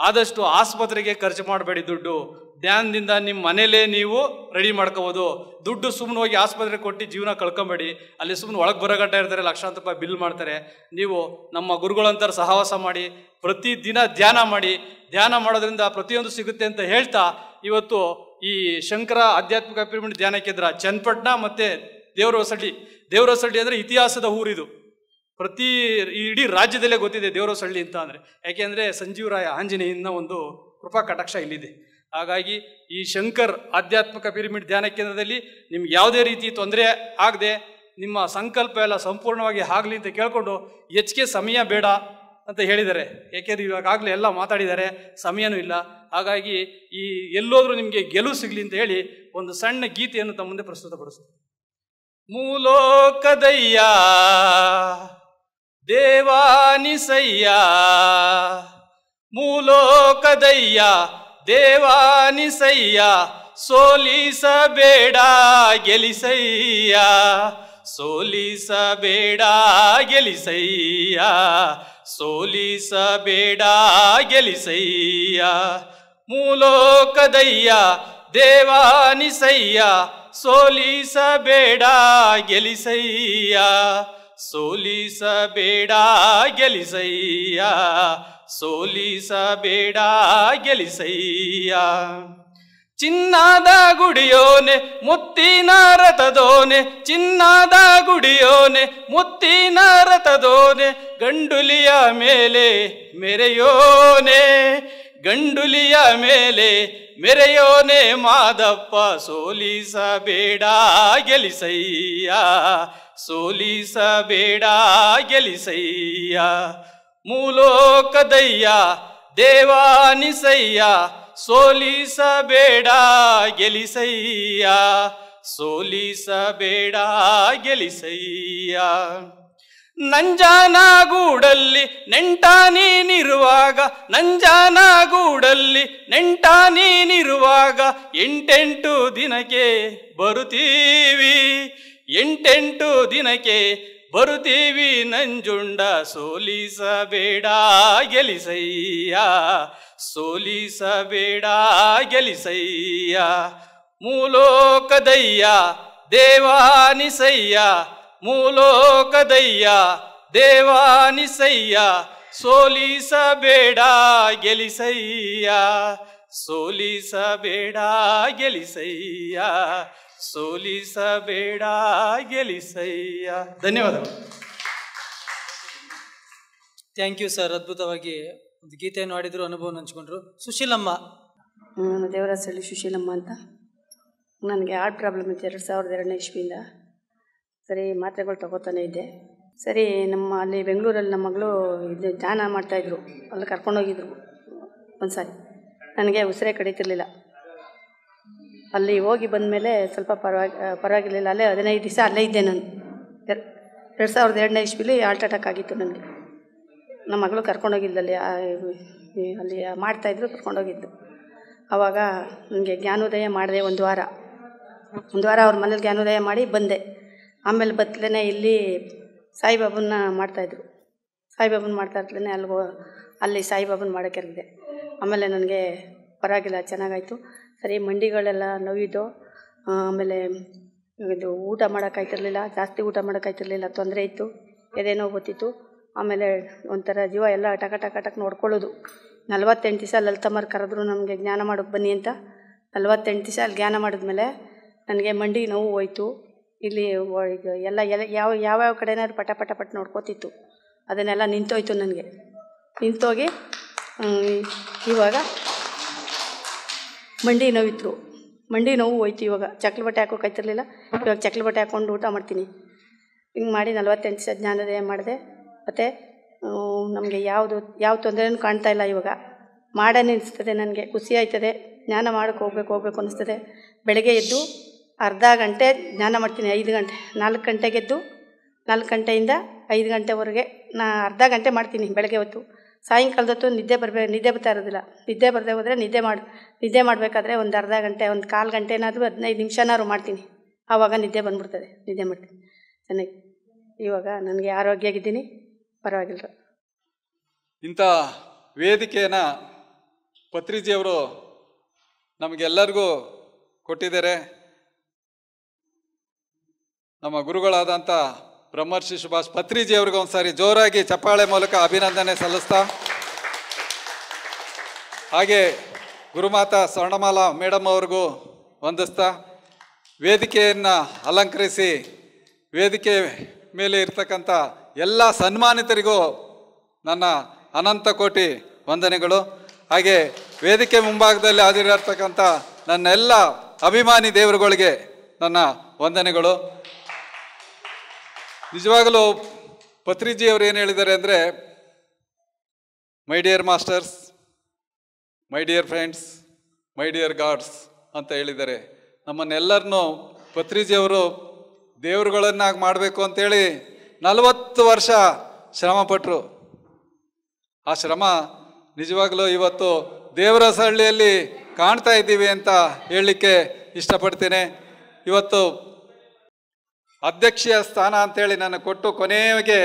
ಆದಷ್ಟು ಆಸ್ಪತ್ರೆಗೆ ಖರ್ಚು ಮಾಡಬೇಡಿ ದುಡ್ಡು. ಧ್ಯಾನದಿಂದ ನಿಮ್ಮ ಮನೇಲೇ ನೀವು ರೆಡಿ ಮಾಡ್ಕೋಬೋದು. ದುಡ್ಡು ಸುಮ್ಮನೆ ಹೋಗಿ ಆಸ್ಪತ್ರೆಗೆ ಕೊಟ್ಟು ಜೀವನ ಕಳ್ಕೊಬೇಡಿ. ಅಲ್ಲಿ ಸುಮ್ಮನೆ ಒಳಗೆ ಬರೋಗಂಟ ಇರ್ತಾರೆ, ಲಕ್ಷಾಂತರ ರೂಪಾಯಿ ಬಿಲ್ ಮಾಡ್ತಾರೆ. ನೀವು ನಮ್ಮ ಗುರುಗಳಂತರ ಸಹವಾಸ ಮಾಡಿ, ಪ್ರತಿದಿನ ಧ್ಯಾನ ಮಾಡಿ. ಧ್ಯಾನ ಮಾಡೋದ್ರಿಂದ ಪ್ರತಿಯೊಂದು ಸಿಗುತ್ತೆ ಅಂತ ಹೇಳ್ತಾ, ಇವತ್ತು ಈ ಶಂಕರ ಆಧ್ಯಾತ್ಮಿಕ ಪಿರಮಿಡ್ ಧ್ಯಾನ ಕೇಂದ್ರ ಚನ್ನಪಟ್ಟಣ ಮತ್ತು ದೇವರಹೊಸಳ್ಳಿ ಅಂದರೆ ಇತಿಹಾಸದ ಊರಿದು. ಇಡೀ ರಾಜ್ಯದಲ್ಲೇ ಗೊತ್ತಿದೆ ದೇವರಹೊಸಳ್ಳಿ ಅಂತ ಅಂದರೆ. ಯಾಕೆಂದರೆ ಸಂಜೀವರಾಯ ಆಂಜನೇಯನ ಒಂದು ಕೃಪಾ ಕಟಾಕ್ಷ ಇಲ್ಲಿದೆ. ಹಾಗಾಗಿ ಈ ಶಂಕರ್ ಆಧ್ಯಾತ್ಮಿಕ ಪಿರಮಿಡ್ ಧ್ಯಾನ ಕೇಂದ್ರದಲ್ಲಿ ನಿಮ್ಗೆ ಯಾವುದೇ ರೀತಿ ತೊಂದರೆ ಆಗದೆ ನಿಮ್ಮ ಸಂಕಲ್ಪ ಎಲ್ಲ ಸಂಪೂರ್ಣವಾಗಿ ಆಗಲಿ ಅಂತ ಕೇಳಿಕೊಂಡು, ಹೆಚ್ಚಿಗೆ ಸಮಯ ಬೇಡ ಅಂತ ಹೇಳಿದ್ದಾರೆ. ಏಕೆಂದರೆ ಇವಾಗಲೇ ಎಲ್ಲ ಮಾತಾಡಿದ್ದಾರೆ, ಸಮಯನೂ ಇಲ್ಲ. ಹಾಗಾಗಿ ಈ ಎಲ್ಲೋದ್ರೂ ನಿಮಗೆ ಗೆಲುವು ಸಿಗಲಿ ಅಂತ ಹೇಳಿ ಒಂದು ಸಣ್ಣ ಗೀತೆಯನ್ನು ತಮ್ಮ ಮುಂದೆ ಪ್ರಸ್ತುತಪಡಿಸ್ತಾರೆ. ಮೂಲೋಕದಯ್ಯ ದೇವಾನಿಸಯ್ಯ, ಮೂಲೋಕದಯ್ಯ ದೇವಾನಿಸಯ್ಯ, ಸೋಲಿಸಬೇಡ ಗೆಲಿಸಯ್ಯ, ಸೋಲಿಸಬೇಡ ಗೆಲಿಸಯ್ಯ, ಸೋಲಿಸಬೇಡ ಗೆಲಿಸಯ್ಯ. ಮೂಲೋಕದಯ್ಯ ದೇವಾನಿಸಯ್ಯ, ಸೋಲಿಸಬೇಡ ಗೆಲಿಸಯ್ಯ, ಸೋಲಿಸಬೇಡ ಗೆಲಿಸಯ್ಯ, ಸೋಲಿಸಬೇಡ ಗೆಲಿಸಯ್ಯ. ಚಿನ್ನದ ಗುಡಿಯೋನೆ ಮುತ್ತಿನ ರಥದೋನೆ, ಚಿನ್ನದ ಗುಡಿಯೋನೆ ಮುತ್ತಿನ ರಥದೋನೆ, ಗಂಡುಲಿಯ ಮೇಲೆ ಮೆರೆಯೋನೆ, ಗಂಡುಲಿಯ ಮೇಲೆ ಮೆರೆಯೋನೆ ಮಾದಪ್ಪ, ಸೋಲಿಸಬೇಡ ಗೆಲಿಸಯ್ಯ, ಸೋಲಿಸಬೇಡ ಗೆಲಿಸಯ್ಯ. ಮೂಲೋಕದಯ್ಯ ದೇವಾನಿಸಯ್ಯ, ಸೋಲಿಸಬೇಡ ಗೆಲಿಸಯ್ಯ, ಸೋಲಿಸಬೇಡ ಗೆಲಿಸಯ್ಯ. ನಂಜಾನಗೂಡಲ್ಲಿ ನೆಂಟ ನೀನಿರುವಾಗ, ನಂಜಾನಗೂಡಲ್ಲಿ ನೆಂಟ ನೀನಿರುವಾಗ 8 ದಿನಕ್ಕೆ ಬರುತ್ತೀವಿ, 8 ದಿನಕ್ಕೆ ಬರುತ್ತೀವಿ. ನಂಜುಂಡ ಸೋಲಿಸಬೇಡ ಗೆಲಿಸಯ್ಯ, ಸೋಲಿಸಬೇಡ ಗೆಲಿಸಯ್ಯ. ಮೂಲೋಕದಯ್ಯ ದೇವಾನಿಸಯ್ಯ, ಮೂಲೋಕದಯ್ಯ ದೇವಾನಿಸಯ್ಯ. ಸೋಲಿಸಬೇಡ ಗೆಲಿಸಯ್ಯ, ಸೋಲಿಸಬೇಡ ಗೆಲಿಸಯ್ಯ, ಸೋಲಿಸಬೇಡ ಗೆಲಿಸಯ್ಯ. ಧನ್ಯವಾದಗಳು. Thank you sir. ಅದ್ಭುತವಾಗಿ ಒಂದು ಗೀತೆಯನ್ನು ಹಾಡಿದ್ರು, ಅನುಭವ ಹಂಚ್ಕೊಂಡ್ರು. ಸುಶೀಲಮ್ಮ. ನಾನು ದೇವರಸಳ್ಳಿ ಸುಶೀಲಮ್ಮ ಅಂತ. ನನಗೆ ಹಾರ್ಟ್ ಪ್ರಾಬ್ಲಮ್ ಇತ್ತು 2002ನೇ ಇಸ್ವಿಯಿಂದ. ಸರಿ ಮಾತ್ರೆಗಳು ತಗೋತಾನೆ ಇದ್ದೆ. ಸರಿ ಅಲ್ಲಿ ಬೆಂಗಳೂರಲ್ಲಿ ನಮ್ಮ ಮಗಳು ಇದು ಧ್ಯಾನ ಮಾಡ್ತಾಯಿದ್ರು, ಅಲ್ಲಿ ಕರ್ಕೊಂಡೋಗಿದ್ರು ಒಂದು ಸಾರಿ. ನನಗೆ ಉಸಿರೇ ಕಡಿತಿರ್ಲಿಲ್ಲ. ಅಲ್ಲಿ ಹೋಗಿ ಬಂದಮೇಲೆ ಸ್ವಲ್ಪ ಪರವಾಗಿರಲಿಲ್ಲ. ಅಲ್ಲೇ 15 ದಿವಸ ಅಲ್ಲೇ ಇದ್ದೆ ನಾನು. 2002ನೇ ಇಸ್ವಿಲಿ ಹಾರ್ಟ್ ಅಟ್ಯಾಕ್ ಆಗಿತ್ತು ನನಗೆ. ನಮ್ಮ ಮಗಳು ಕರ್ಕೊಂಡೋಗಿದ್ದಲ್ಲಿ ಅಲ್ಲಿ ಮಾಡ್ತಾಯಿದ್ರು, ಕರ್ಕೊಂಡೋಗಿದ್ದು. ಆವಾಗ ನನಗೆ ಜ್ಞಾನೋದಯ ಮಾಡಿದೆ. ಒಂದು ವಾರ ಅವ್ರ ಮನೇಲಿ ಜ್ಞಾನೋದಯ ಮಾಡಿ ಬಂದೆ. ಆಮೇಲೆ ಬತ್ತಲೇ ಇಲ್ಲಿ ಸಾಯಿಬಾಬನ್ನ ಮಾಡ್ತಾಯಿದ್ರು. ಸಾಯಿಬಾಬನ ಮಾಡ್ತಾ ಇರ್ತಲೇ ಅಲ್ಲಿ ಸಾಯಿಬಾಬನ ಮಾಡೋಕ್ಕೆ ಇರಿದೆ. ಆಮೇಲೆ ನನಗೆ ಪರವಾಗಿಲ್ಲ, ಚೆನ್ನಾಗಾಯಿತು. ಸರಿ ಮಂಡಿಗಳೆಲ್ಲ ನೋವಿದ್ದು. ಆಮೇಲೆ ಇದು ಊಟ ಮಾಡೋಕ್ಕಾಯ್ತಿರ್ಲಿಲ್ಲ, ಜಾಸ್ತಿ ಊಟ ಮಾಡೋಕ್ಕಾಯ್ತಿರ್ಲಿಲ್ಲ, ತೊಂದರೆ ಇತ್ತು, ಎದೆನೋ ಗೊತ್ತಿತ್ತು. ಆಮೇಲೆ ಒಂಥರ ಜೀವ ಎಲ್ಲ ಟಕ ನೋಡ್ಕೊಳ್ಳೋದು. 48 ದಿವಸ ಲಲಿತಮ್ಮರು ಕರೆದ್ರು ನಮಗೆ ಜ್ಞಾನ ಮಾಡೋಕ್ಕೆ ಬನ್ನಿ ಅಂತ. 48 ದಿವಸ ಅಲ್ಲಿ ಜ್ಞಾನ ಮಾಡಿದ್ಮೇಲೆ ನನಗೆ ಮಂಡಿ ನೋವು ಹೋಯ್ತು. ಇಲ್ಲಿ ಎಲ್ಲ ಯಾವ್ಯಾವ ಕಡೆನಾದ್ರು ಪಟ ನೋಡ್ಕೋತಿತ್ತು. ಅದನ್ನೆಲ್ಲ ನಿಂತೋಯ್ತು ನನಗೆ. ನಿಂತೋಗಿ ಇವಾಗ ಮಂಡಿ ನೋವಿತ್ತು, ಮಂಡಿ ನೋವು ಹೋಯ್ತು. ಇವಾಗ ಚಕ್ಲಿ ಬಟ್ಟೆ ಹಾಕೋಕ್ಕಾಯ್ತಿರ್ಲಿಲ್ಲ, ಇವಾಗ ಚಕ್ಲಿ ಬಟ್ಟೆ ಹಾಕ್ಕೊಂಡು ಊಟ ಮಾಡ್ತೀನಿ. ಹಿಂಗೆ ಮಾಡಿ 48 ದಿವಸ ಜ್ಞಾನೋದಯ ಮಾಡಿದೆ. ಮತ್ತು ನಮಗೆ ಯಾವ ತೊಂದರೆನೂ ಕಾಣ್ತಾ ಇಲ್ಲ. ಇವಾಗ ಮಾಡನೇ ಅನಿಸ್ತದೆ, ನನಗೆ ಖುಷಿ ಆಯ್ತದೆ. ಜ್ಞಾನ ಮಾಡೋಕ್ಕೆ ಹೋಗ್ಬೇಕು ಅನ್ನಿಸ್ತದೆ. ಬೆಳಗ್ಗೆ ಎದ್ದು ಅರ್ಧ ಗಂಟೆ ಜ್ಞಾನ ಮಾಡ್ತೀನಿ. 5 ಗಂಟೆ 4 ಗಂಟೆಗೆ ಎದ್ದು 4 ಗಂಟೆಯಿಂದ 5 ಗಂಟೆವರೆಗೆ ಅರ್ಧ ಗಂಟೆ ಮಾಡ್ತೀನಿ ಬೆಳಗ್ಗೆ ಹೊತ್ತು. ಸಾಯಂಕಾಲದೊತ್ತು ನಿದ್ದೆ ಬರ್ತಾ ಇರೋದಿಲ್ಲ. ನಿದ್ದೆ ಬರದೆ ಹೋದರೆ ನಿದ್ದೆ ಮಾಡಬೇಕಾದ್ರೆ ಒಂದು ಅರ್ಧ ಗಂಟೆ, ಒಂದು ಕಾಲು ಗಂಟೆನಾದರೂ 15 ನಿಮಿಷನಾದ್ರು ಮಾಡ್ತೀನಿ. ಆವಾಗ ನಿದ್ದೆ ಬಂದ್ಬಿಡ್ತದೆ, ನಿದ್ದೆ ಮಾಡ್ತೀನಿ ಚೆನ್ನಾಗಿ. ಇವಾಗ ನನಗೆ ಆರೋಗ್ಯ ಆಗಿದ್ದೀನಿ, ಪರವಾಗಿಲ್ಲ. ಇಂಥ ವೇದಿಕೆಯನ್ನು ಪತ್ರಿಜಿಯವರು ನಮಗೆಲ್ಲರಿಗೂ ಕೊಟ್ಟಿದ್ದಾರೆ. ನಮ್ಮ ಗುರುಗಳಾದಂಥ ಬ್ರಹ್ಮರ್ಷಿ ಸುಭಾಷ್ ಪತ್ರಿಜಿಯವ್ರಿಗೆ ಒಂದು ಸಾರಿ ಜೋರಾಗಿ ಚಪ್ಪಾಳೆ ಮೂಲಕ ಅಭಿನಂದನೆ ಸಲ್ಲಿಸ್ತಾ, ಹಾಗೆ ಗುರುಮಾತಾ ಸ್ವರ್ಣಮಾಲಾ ಮೇಡಮ್ ಅವ್ರಿಗೂ ವಂದಿಸ್ತಾ, ವೇದಿಕೆಯನ್ನು ಅಲಂಕರಿಸಿ ವೇದಿಕೆ ಮೇಲೆ ಇರ್ತಕ್ಕಂಥ ಎಲ್ಲ ಸನ್ಮಾನಿತರಿಗೂ ನನ್ನ ಅನಂತ ಕೋಟಿ ವಂದನೆಗಳು. ಹಾಗೆ ವೇದಿಕೆ ಮುಂಭಾಗದಲ್ಲಿ ಹಾಜರಿರ್ತಕ್ಕಂಥ ನನ್ನೆಲ್ಲ ಅಭಿಮಾನಿ ದೇವರುಗಳಿಗೆ ನನ್ನ ವಂದನೆಗಳು. ನಿಜವಾಗಲೂ ಪತ್ರಿಜಿಯವರು ಏನು ಹೇಳಿದ್ದಾರೆ ಅಂದರೆ, my dear masters, my dear friends, my dear God's ಅಂತ ಹೇಳಿದ್ದಾರೆ. ನಮ್ಮನ್ನೆಲ್ಲರನ್ನೂ ಪತ್ರಿಜಿಯವರು ದೇವರುಗಳನ್ನಾಗಿ ಮಾಡಬೇಕು ಅಂತೇಳಿ 40 ವರ್ಷ ಶ್ರಮಪಟ್ಟರು. ಆ ಶ್ರಮ ನಿಜವಾಗಲೂ ಇವತ್ತು ದೇವರಸಹಳ್ಳಿಯಲ್ಲಿ ಕಾಣ್ತಾ ಇದ್ದೀವಿ ಅಂತ ಹೇಳಲಿಕ್ಕೆ ಇಷ್ಟಪಡ್ತೇನೆ. ಇವತ್ತು ಅಧ್ಯಕ್ಷೀಯ ಸ್ಥಾನ ಅಂಥೇಳಿ ನಾನು ಕೊಟ್ಟು ಕೊನೆಗೆ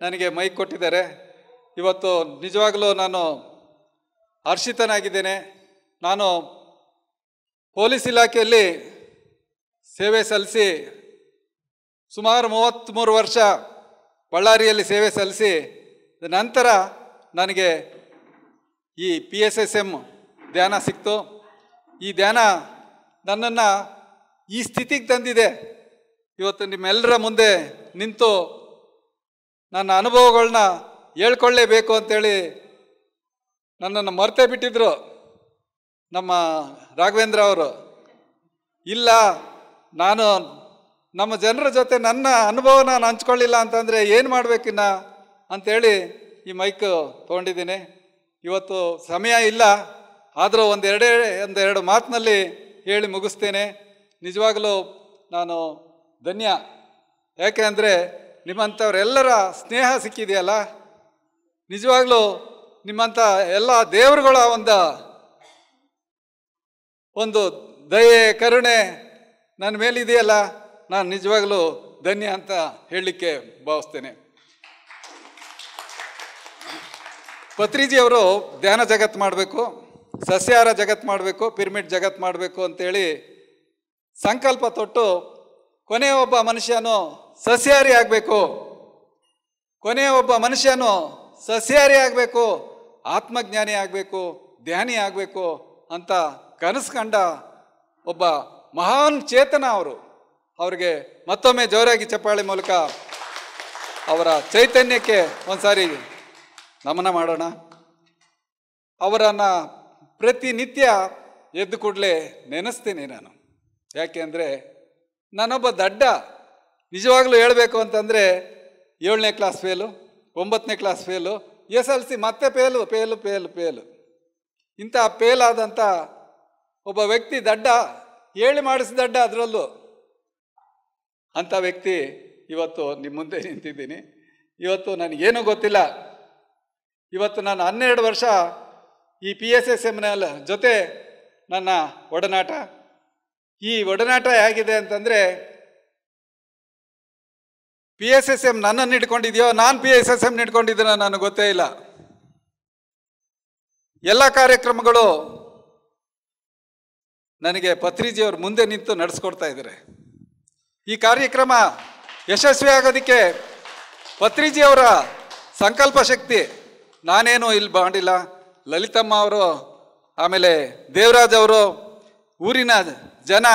ನನಗೆ ಮೈಕ್ ಕೊಟ್ಟಿದ್ದಾರೆ. ಇವತ್ತು ನಿಜವಾಗಲೂ ನಾನು ಹರ್ಷಿತನಾಗಿದ್ದೇನೆ. ನಾನು ಪೊಲೀಸ್ ಇಲಾಖೆಯಲ್ಲಿ ಸೇವೆ ಸಲ್ಲಿಸಿ ಸುಮಾರು 33 ವರ್ಷ ಬಳ್ಳಾರಿಯಲ್ಲಿ ಸೇವೆ ಸಲ್ಲಿಸಿ ನಂತರ ನನಗೆ ಈ PSSM ಧ್ಯಾನ ಸಿಕ್ತು. ಈ ಧ್ಯಾನ ನನ್ನನ್ನು ಈ ಸ್ಥಿತಿಗೆ ತಂದಿದೆ. ಇವತ್ತು ನಿಮ್ಮೆಲ್ಲರ ಮುಂದೆ ನಿಂತು ನನ್ನ ಅನುಭವಗಳನ್ನ ಹೇಳ್ಕೊಳ್ಳೇಬೇಕು ಅಂತೇಳಿ ನನ್ನನ್ನು ಮರ್ತೇ ಬಿಟ್ಟಿದ್ರು ನಮ್ಮ ರಾಘವೇಂದ್ರ ಅವರು. ಇಲ್ಲ, ನಾನು ನಮ್ಮ ಜನರ ಜೊತೆ ನನ್ನ ಅನುಭವನ ನಾನು ಹಂಚ್ಕೊಳ್ಳಿಲ್ಲ ಅಂತಂದರೆ ಏನು ಮಾಡಬೇಕಿನ್ನ ಅಂಥೇಳಿ ಈ ಮೈಕ್ ತೊಗೊಂಡಿದ್ದೀನಿ. ಇವತ್ತು ಸಮಯ ಇಲ್ಲ, ಆದರೂ ಒಂದೆರಡು ಮಾತಿನಲ್ಲಿ ಹೇಳಿ ಮುಗಿಸ್ತೇನೆ. ನಿಜವಾಗಲೂ ನಾನು ಧನ್ಯ. ಯಾಕೆ ಅಂದರೆ ನಿಮ್ಮಂಥವ್ರೆಲ್ಲರ ಸ್ನೇಹ ಸಿಕ್ಕಿದೆಯಲ್ಲ, ನಿಜವಾಗ್ಲೂ ನಿಮ್ಮಂಥ ಎಲ್ಲ ದೇವರುಗಳ ಒಂದು ದಯೆ ಕರುಣೆ ನನ್ನ ಮೇಲಿದೆಯಲ್ಲ, ನಾನು ನಿಜವಾಗ್ಲೂ ಧನ್ಯ ಅಂತ ಹೇಳಲಿಕ್ಕೆ ಭಾವಿಸ್ತೇನೆ. ಪತ್ರಿಜಿಯವರು ಧ್ಯಾನ ಜಗತ್ತು ಮಾಡಬೇಕು, ಸಸ್ಯಾಹಾರ ಜಗತ್ತು ಮಾಡಬೇಕು, ಪಿರಮಿಡ್ ಜಗತ್ತು ಮಾಡಬೇಕು ಅಂತೇಳಿ ಸಂಕಲ್ಪ ತೊಟ್ಟು ಕೊನೆಯ ಒಬ್ಬ ಮನುಷ್ಯನು ಸಸ್ಯಾಹಾರಿ ಆಗಬೇಕು, ಕೊನೆಯ ಒಬ್ಬ ಮನುಷ್ಯನು ಸಸ್ಯಾಹಾರಿ ಆಗಬೇಕು, ಆತ್ಮಜ್ಞಾನಿ ಆಗಬೇಕು, ಧ್ಯಾನಿ ಆಗಬೇಕು ಅಂತ ಕನಸು ಕಂಡ ಒಬ್ಬ ಮಹಾನ್ ಚೇತನ ಅವರು. ಅವ್ರಿಗೆ ಮತ್ತೊಮ್ಮೆ ಜೋರಾಗಿ ಚಪ್ಪಾಳೆ ಮೂಲಕ ಅವರ ಚೈತನ್ಯಕ್ಕೆ ಒಂದ್ಸಾರಿ ನಮನ ಮಾಡೋಣ. ಅವರನ್ನು ಪ್ರತಿನಿತ್ಯ ಎದ್ದು ಕೂಡಲೇ ನೆನೆಸ್ತೀನಿ ನಾನು. ಯಾಕೆ ಅಂದರೆ ನಾನೊಬ್ಬ ದಡ್ಡ. ನಿಜವಾಗ್ಲೂ ಹೇಳಬೇಕು ಅಂತಂದರೆ 7ನೇ ಕ್ಲಾಸ್ ಫೇಲು, 9ನೇ ಕ್ಲಾಸ್ ಫೇಲು, SLC ಮತ್ತೆ ಫೇಲು. ಇಂಥ ಫೇಲಾದಂಥ ಒಬ್ಬ ವ್ಯಕ್ತಿ ದಡ್ಡ, ಹೇಳಿ ಮಾಡಿಸಿದಡ್ಡ ಅದರಲ್ಲೂ. ಅಂಥ ವ್ಯಕ್ತಿ ಇವತ್ತು ನಿಮ್ಮ ಮುಂದೆ ನಿಂತಿದ್ದೀನಿ. ಇವತ್ತು ನನಗೇನೂ ಗೊತ್ತಿಲ್ಲ. ಇವತ್ತು ನಾನು 12 ವರ್ಷ ಈ PSSMನ ಜೊತೆ ನನ್ನ ಒಡನಾಟ. ಈ ಒಡನಾಟ ಹೇಗಿದೆ ಅಂತಂದರೆ, PSSM ನನ್ನನ್ನು ಹಿಡ್ಕೊಂಡಿದೆಯೋ, ನಾನು PSSM ಹಿಡ್ಕೊಂಡಿದ್ದೀನೋ ನನಗೆ ಗೊತ್ತೇ ಇಲ್ಲ. ಎಲ್ಲ ಕಾರ್ಯಕ್ರಮಗಳು ನನಗೆ ಪತ್ರಿಜಿಯವರು ಮುಂದೆ ನಿಂತು ನಡೆಸ್ಕೊಡ್ತಾ ಇದ್ದಾರೆ. ಈ ಕಾರ್ಯಕ್ರಮ ಯಶಸ್ವಿ ಆಗೋದಕ್ಕೆ ಪತ್ರಿಜಿಯವರ ಸಂಕಲ್ಪ ಶಕ್ತಿ. ನಾನೇನು ಇಲ್ಲಿ ಮಾಡಿಲ್ಲ. ಲಲಿತಮ್ಮ ಅವರು, ಆಮೇಲೆ ದೇವರಾಜ್ ಅವರು, ಊರಿನ ಜನ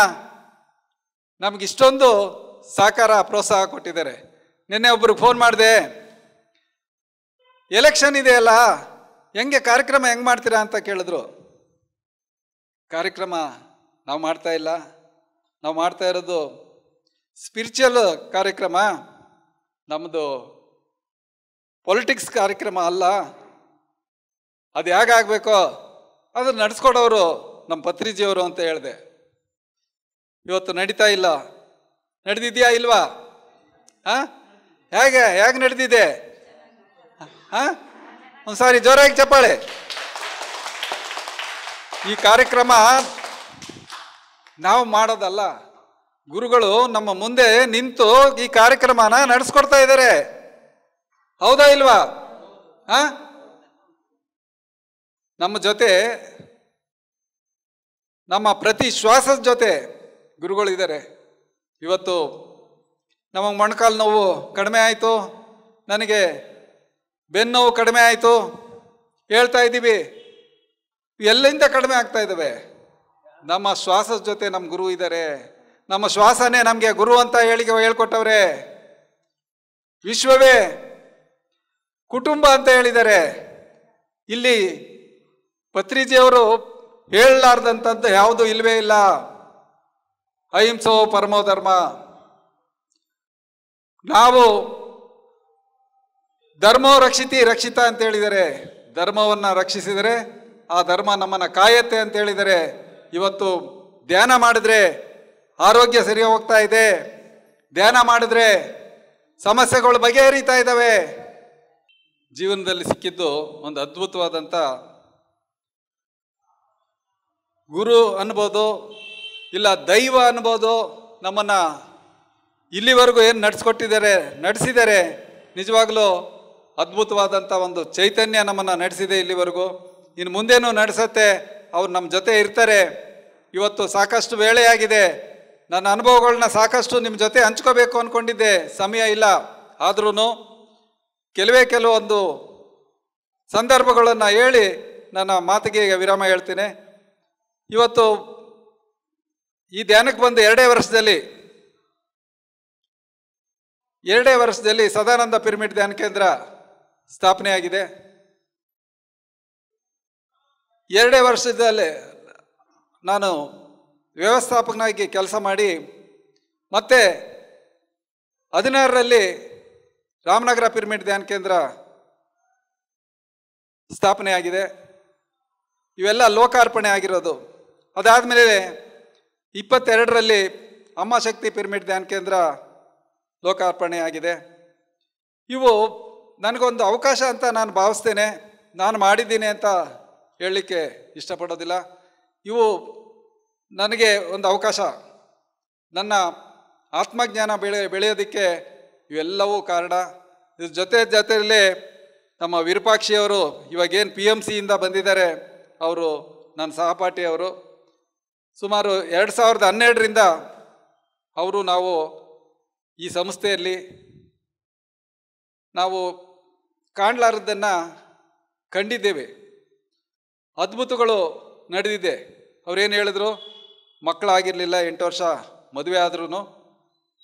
ನಮಗಿಷ್ಟೊಂದು ಸಹಕಾರ ಪ್ರೋತ್ಸಾಹ ಕೊಟ್ಟಿದ್ದಾರೆ. ನಿನ್ನೆ ಒಬ್ರಿಗೆ ಫೋನ್ ಮಾಡಿದೆ, ಎಲೆಕ್ಷನ್ ಇದೆಯಲ್ಲ, ಹೆಂಗೆ ಕಾರ್ಯಕ್ರಮ ಹೆಂಗೆ ಮಾಡ್ತೀರಾ ಅಂತ ಕೇಳಿದ್ರು. ಕಾರ್ಯಕ್ರಮ ನಾವು ಮಾಡ್ತಾ ಇಲ್ಲ, ನಾವು ಮಾಡ್ತಾ ಇರೋದು ಸ್ಪಿರಿಚುವಲ್ ಕಾರ್ಯಕ್ರಮ, ನಮ್ಮದು ಪೊಲಿಟಿಕ್ಸ್ ಕಾರ್ಯಕ್ರಮ ಅಲ್ಲ. ಅದು ಹೇಗಾಗಬೇಕೋ ಅದನ್ನು ನಡೆಸ್ಕೊಡೋರು ನಮ್ಮ ಪತ್ರಿಜಿಯವರು ಅಂತ ಹೇಳಿದೆ. ಇವತ್ತು ನಡೀತಾ ಇಲ್ಲ. ನಡೆದಿದೆಯಾ ಇಲ್ವಾ? ಹೇಗೆ ನಡೆದಿದೆ? ಒಂದ್ಸಾರಿ ಜೋರಾಗಿ ಚಪ್ಪಾಳೆ. ಈ ಕಾರ್ಯಕ್ರಮ ನಾವು ಮಾಡೋದಲ್ಲ, ಗುರುಗಳು ನಮ್ಮ ಮುಂದೆ ನಿಂತು ಈ ಕಾರ್ಯಕ್ರಮನ ನಡೆಸ್ಕೊಡ್ತಾ ಇದ್ದಾರೆ. ಹೌದಾ ಇಲ್ವಾ? ನಮ್ಮ ಜೊತೆ, ನಮ್ಮ ಪ್ರತಿ ಶ್ವಾಸದ ಜೊತೆ ಗುರುಗಳಿದ್ದಾರೆ. ಇವತ್ತು ನಮಗೆ ಮೊಣಕಾಲು ನೋವು ಕಡಿಮೆ ಆಯಿತು, ನನಗೆ ಬೆನ್ನು ನೋವು ಕಡಿಮೆ ಆಯಿತು ಹೇಳ್ತಾ ಇದ್ದೀವಿ. ಎಲ್ಲಿಂದ ಕಡಿಮೆ ಆಗ್ತಾ ಇದ್ದಾವೆ? ನಮ್ಮ ಶ್ವಾಸದ ಜೊತೆ ನಮ್ಮ ಗುರು ಇದ್ದಾರೆ. ನಮ್ಮ ಶ್ವಾಸನೇ ನಮಗೆ ಗುರು ಅಂತ ಹೇಳ್ಕೊಟ್ಟವ್ರೆ. ವಿಶ್ವವೇ ಕುಟುಂಬ ಅಂತ ಹೇಳಿದ್ದಾರೆ. ಇಲ್ಲಿ ಪತ್ರಿಜಿಯವರು ಹೇಳಲಾರ್ದಂಥದ್ದು ಯಾವುದು ಇಲ್ವೇ ಇಲ್ಲ. ಅಹಿಂಸೋ ಪರಮೋ ಧರ್ಮ. ನಾವು ಧರ್ಮೋ ರಕ್ಷಿತಿ ರಕ್ಷಿತ ಅಂತ ಹೇಳಿದ್ದಾರೆ. ಧರ್ಮವನ್ನು ರಕ್ಷಿಸಿದರೆ ಆ ಧರ್ಮ ನಮ್ಮನ್ನು ಕಾಯತ್ತೆ ಅಂತ ಹೇಳಿದ್ದಾರೆ. ಇವತ್ತು ಧ್ಯಾನ ಮಾಡಿದ್ರೆ ಆರೋಗ್ಯ ಸರಿ ಹೋಗ್ತಾ ಇದೆ, ಧ್ಯಾನ ಮಾಡಿದ್ರೆ ಸಮಸ್ಯೆಗಳು ಬಗೆಹರಿತಾ ಇದ್ದಾವೆ. ಜೀವನದಲ್ಲಿ ಸಿಕ್ಕಿದ್ದು ಒಂದು ಅದ್ಭುತವಾದಂಥ ಗುರು ಅನ್ಬೋದು, ಇಲ್ಲ ದೈವ ಅನ್ಬೋದು. ನಮ್ಮನ್ನು ಇಲ್ಲಿವರೆಗೂ ಏನು ನಡೆಸಿದ್ದಾರೆ. ನಿಜವಾಗ್ಲೂ ಅದ್ಭುತವಾದಂಥ ಒಂದು ಚೈತನ್ಯ ನಮ್ಮನ್ನು ನಡೆಸಿದೆ ಇಲ್ಲಿವರೆಗೂ. ಇನ್ನು ಮುಂದೇನೂ ನಡೆಸತ್ತೆ. ಅವ್ರು ನಮ್ಮ ಜೊತೆ ಇರ್ತಾರೆ. ಇವತ್ತು ಸಾಕಷ್ಟು ವೇಳೆಯಾಗಿದೆ. ನನ್ನ ಅನುಭವಗಳನ್ನ ಸಾಕಷ್ಟು ನಿಮ್ಮ ಜೊತೆ ಹಂಚ್ಕೋಬೇಕು ಅಂದ್ಕೊಂಡಿದ್ದೆ, ಸಮಯ ಇಲ್ಲ. ಆದ್ರೂ ಕೆಲವೊಂದು ಸಂದರ್ಭಗಳನ್ನು ಹೇಳಿ ನನ್ನ ಮಾತಿಗೆ ಈಗ ವಿರಾಮ ಹೇಳ್ತೀನಿ. ಇವತ್ತು ಈ ಧ್ಯಾನಕ್ಕೆ ಬಂದು 2 ವರ್ಷದಲ್ಲಿ ಸದಾನಂದ ಪಿರಮಿಡ್ ಧ್ಯಾನ ಕೇಂದ್ರ ಸ್ಥಾಪನೆಯಾಗಿದೆ. 2 ವರ್ಷದಲ್ಲಿ ನಾನು ವ್ಯವಸ್ಥಾಪಕನಾಗಿ ಕೆಲಸ ಮಾಡಿ ಮತ್ತೆ 16ರಲ್ಲಿ ರಾಮನಗರ ಪಿರಮಿಡ್ ಧ್ಯಾನ ಕೇಂದ್ರ ಸ್ಥಾಪನೆಯಾಗಿದೆ. ಇವೆಲ್ಲ ಲೋಕಾರ್ಪಣೆ ಆಗಿರೋದು. ಅದಾದಮೇಲೆ 22ರಲ್ಲಿ ಅಮ್ಮ ಶಕ್ತಿ ಪಿರಮಿಡ್ ಧ್ಯಾನ ಕೇಂದ್ರ ಲೋಕಾರ್ಪಣೆ ಆಗಿದೆ. ಇವು ನನಗೊಂದು ಅವಕಾಶ ಅಂತ ನಾನು ಭಾವಿಸ್ತೇನೆ. ನಾನು ಮಾಡಿದ್ದೀನಿ ಅಂತ ಹೇಳಲಿಕ್ಕೆ ಇಷ್ಟಪಡೋದಿಲ್ಲ. ಇವು ನನಗೆ ಒಂದು ಅವಕಾಶ. ನನ್ನ ಆತ್ಮಜ್ಞಾನ ಬೆಳೆಯೋದಕ್ಕೆ ಇವೆಲ್ಲವೂ ಕಾರಣ. ಇದ್ರ ಜೊತೆಯಲ್ಲೇ ನಮ್ಮ ವಿರೂಪಾಕ್ಷಿಯವರು ಇವಾಗೇನು PMCಯಿಂದ ಬಂದಿದ್ದಾರೆ, ಅವರು ನನ್ನ ಸಹಪಾಠಿಯವರು. ಸುಮಾರು 2012ರಿಂದ ಅವರು ನಾವು ಈ ಸಂಸ್ಥೆಯಲ್ಲಿ ನಾವು ಕಾಣಲಾರದನ್ನು ಕಂಡಿದ್ದೇವೆ. ಅದ್ಭುತಗಳು ನಡೆದಿದೆ. ಅವ್ರೇನು ಹೇಳಿದ್ರು, ಮಕ್ಕಳಾಗಿರಲಿಲ್ಲ, 8 ವರ್ಷ ಮದುವೆ ಆದ್ರೂ